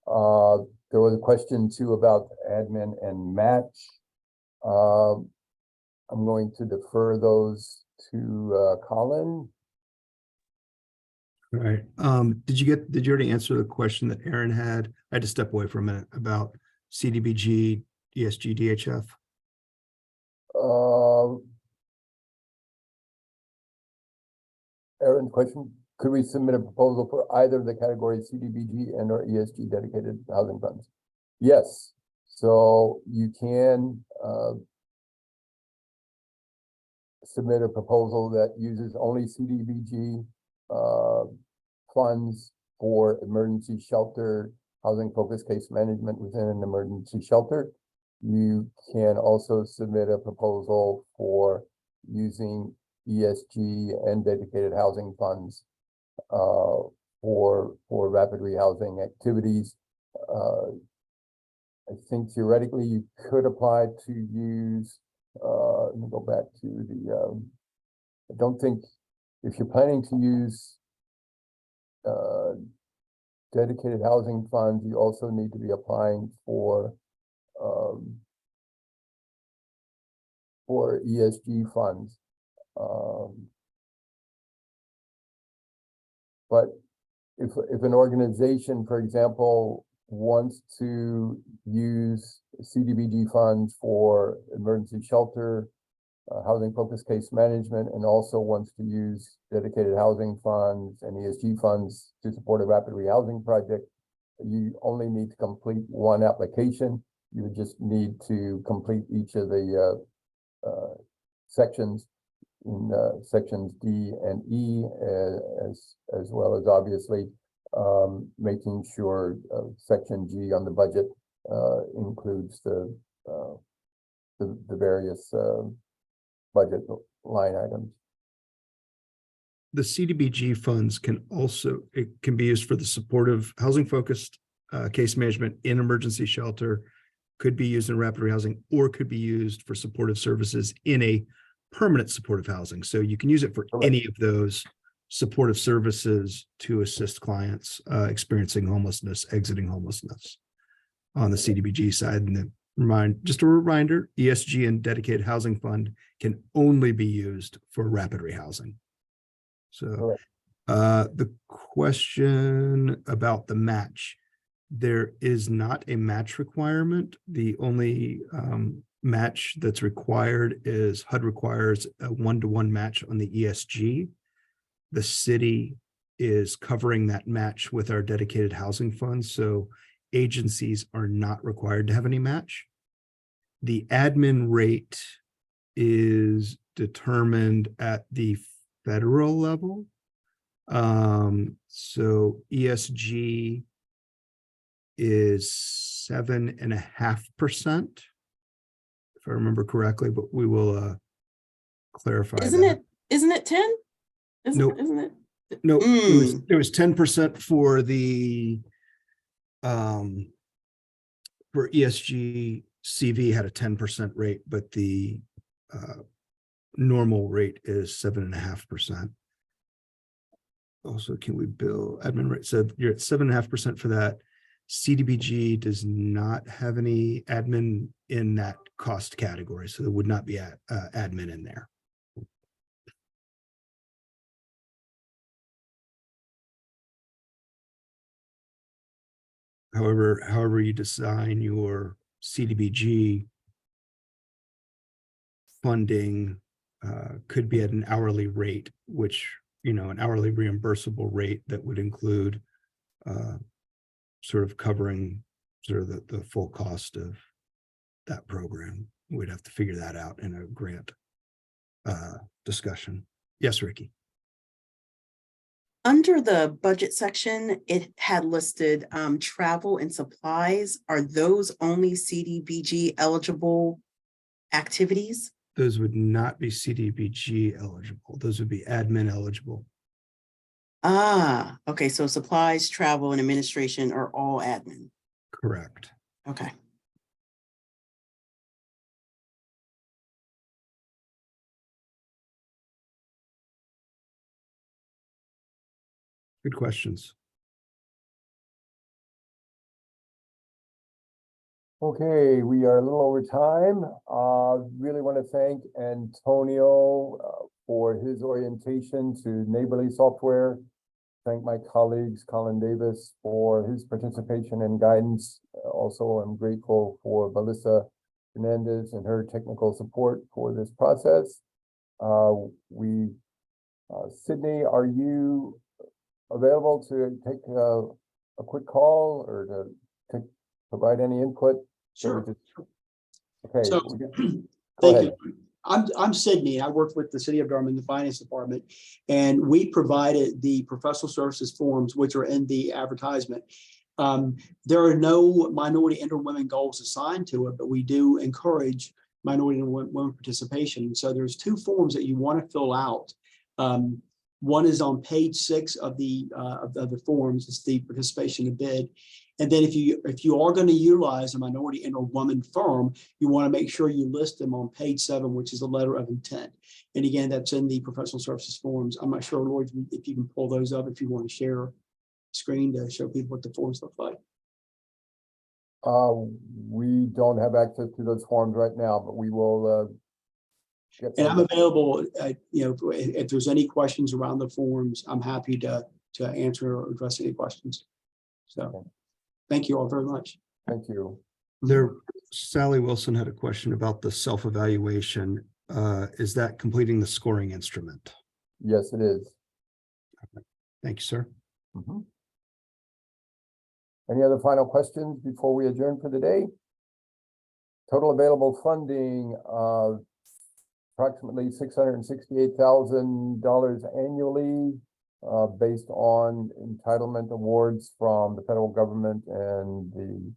There was a question too about admin and match. I'm going to defer those to Colin. All right. Did you already answer the question that Aaron had? I had to step away for a minute about CDBG, ESG, DHF. Aaron's question, could we submit a proposal for either of the categories CDBG and or ESG dedicated housing funds? Yes, so you can submit a proposal that uses only CDBG funds for emergency shelter, housing focused case management within an emergency shelter. You can also submit a proposal for using ESG and dedicated housing funds for rapid rehousing activities. I think theoretically you could apply to use, let me go back to the, I don't think, if you're planning to use dedicated housing funds, you also need to be applying for ESG funds. But if an organization, for example, wants to use CDBG funds for emergency shelter, housing focused case management, and also wants to use dedicated housing funds and ESG funds to support a rapid rehousing project, you only need to complete one application. You would just need to complete each of the sections in sections D and E, as well as obviously making sure section G on the budget includes the various budget line items. The CDBG funds can be used for the supportive housing focused case management in emergency shelter, could be used in rapid rehousing, or could be used for supportive services in a permanent supportive housing. So you can use it for any of those supportive services to assist clients experiencing homelessness, exiting homelessness on the CDBG side. And then just a reminder, ESG and dedicated housing fund can only be used for rapid rehousing. So the question about the match, there is not a match requirement. The only match that's required is HUD requires a 1-to-1 match on the ESG. The city is covering that match with our dedicated housing funds. So agencies are not required to have any match. The admin rate is determined at the federal level. So ESG is 7.5%, if I remember correctly, but we will clarify. Isn't it 10? Nope. Isn't it? No, it was 10% for the for ESG. CV had a 10% rate, but the normal rate is 7.5%. Also, can we bill admin rate? So you're at 7.5% for that. CDBG does not have any admin in that cost category, so there would not be admin in there. However you design your CDBG funding could be at an hourly rate, which, an hourly reimbursable rate that would include sort of covering sort of the full cost of that program. We'd have to figure that out in a grant discussion. Yes, Ricky. Under the budget section, it had listed travel and supplies. Are those only CDBG eligible activities? Those would not be CDBG eligible. Those would be admin eligible. Ah, okay, so supplies, travel, and administration are all admin. Correct. Okay. Good questions. Okay, we are a little over time. Really want to thank Antonio for his orientation to neighborly software. Thank my colleagues, Colin Davis, for his participation and guidance. Also, I'm grateful for Melissa Hernandez and her technical support for this process. Sydney, are you available to take a quick call or to provide any input? Sure. Okay. So, Go thank ahead. you. I'm Sydney. I work with the City of Durham in the Finance Department, and we provided the professional services forms, which are in the advertisement. There are no minority and or women goals assigned to it, but we do encourage minority and women participation. So there's two forms that you want to fill out. One is on page 6 of the forms. It's the participation in bid. And then if you are going to utilize a minority and or woman firm, you want to make sure you list them on page 7, which is a letter of intent. And again, that's in the professional services forms. I'm not sure, Lloyd, if you can pull those up if you want to share a screen to show people what the forms look like. We don't have access to those forms right now, but we will get And I'm some. available, if there's any questions around the forms, I'm happy to answer or address any questions. So. Okay. Thank you all very much. Thank you. Sally Wilson had a question about the self-evaluation. Is that completing the scoring instrument? Yes, it is. Thank you, sir. Mhm. Any other final questions before we adjourn for the day? Total available funding of approximately $668,000 annually, based on entitlement awards from the federal government and the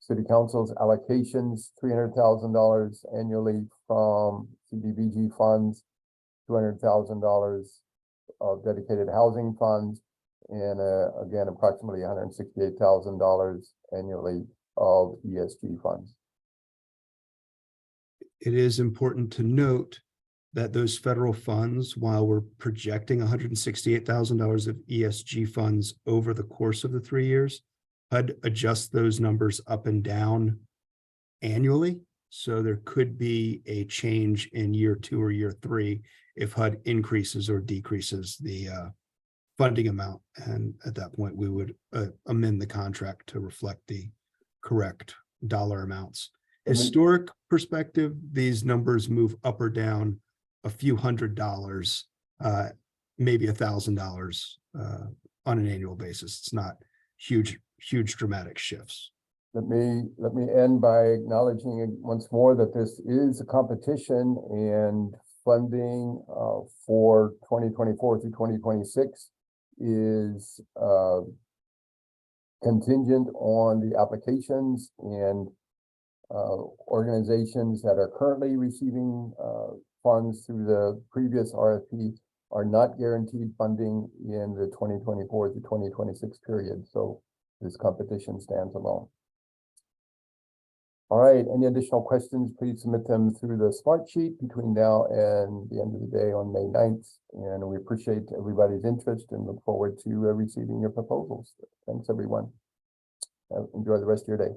city council's allocations, $300,000 annually from CDBG funds, $200,000 of dedicated housing funds, and again, approximately $168,000 annually of ESG funds. It is important to note that those federal funds, while we're projecting $168,000 of ESG funds over the course of the 3 years, HUD adjusts those numbers up and down annually. So there could be a change in year 2 or year 3 if HUD increases or decreases the funding amount. And at that point, we would amend the contract to reflect the correct dollar amounts. Historic perspective, these numbers move up or down a few $100, maybe $1,000 on an annual basis. It's not huge dramatic shifts. Let me end by acknowledging once more that this is a competition, and funding for 2024 through 2026 is contingent on the applications, and organizations that are currently receiving funds through the previous RFP are not guaranteed funding in the 2024 to 2026 period. So this competition stands alone. All right, any additional questions, please submit them through the smart sheet between now and the end of the day on May 9th. And we appreciate everybody's interest and look forward to receiving your proposals. Thanks, everyone. Enjoy the rest of your day.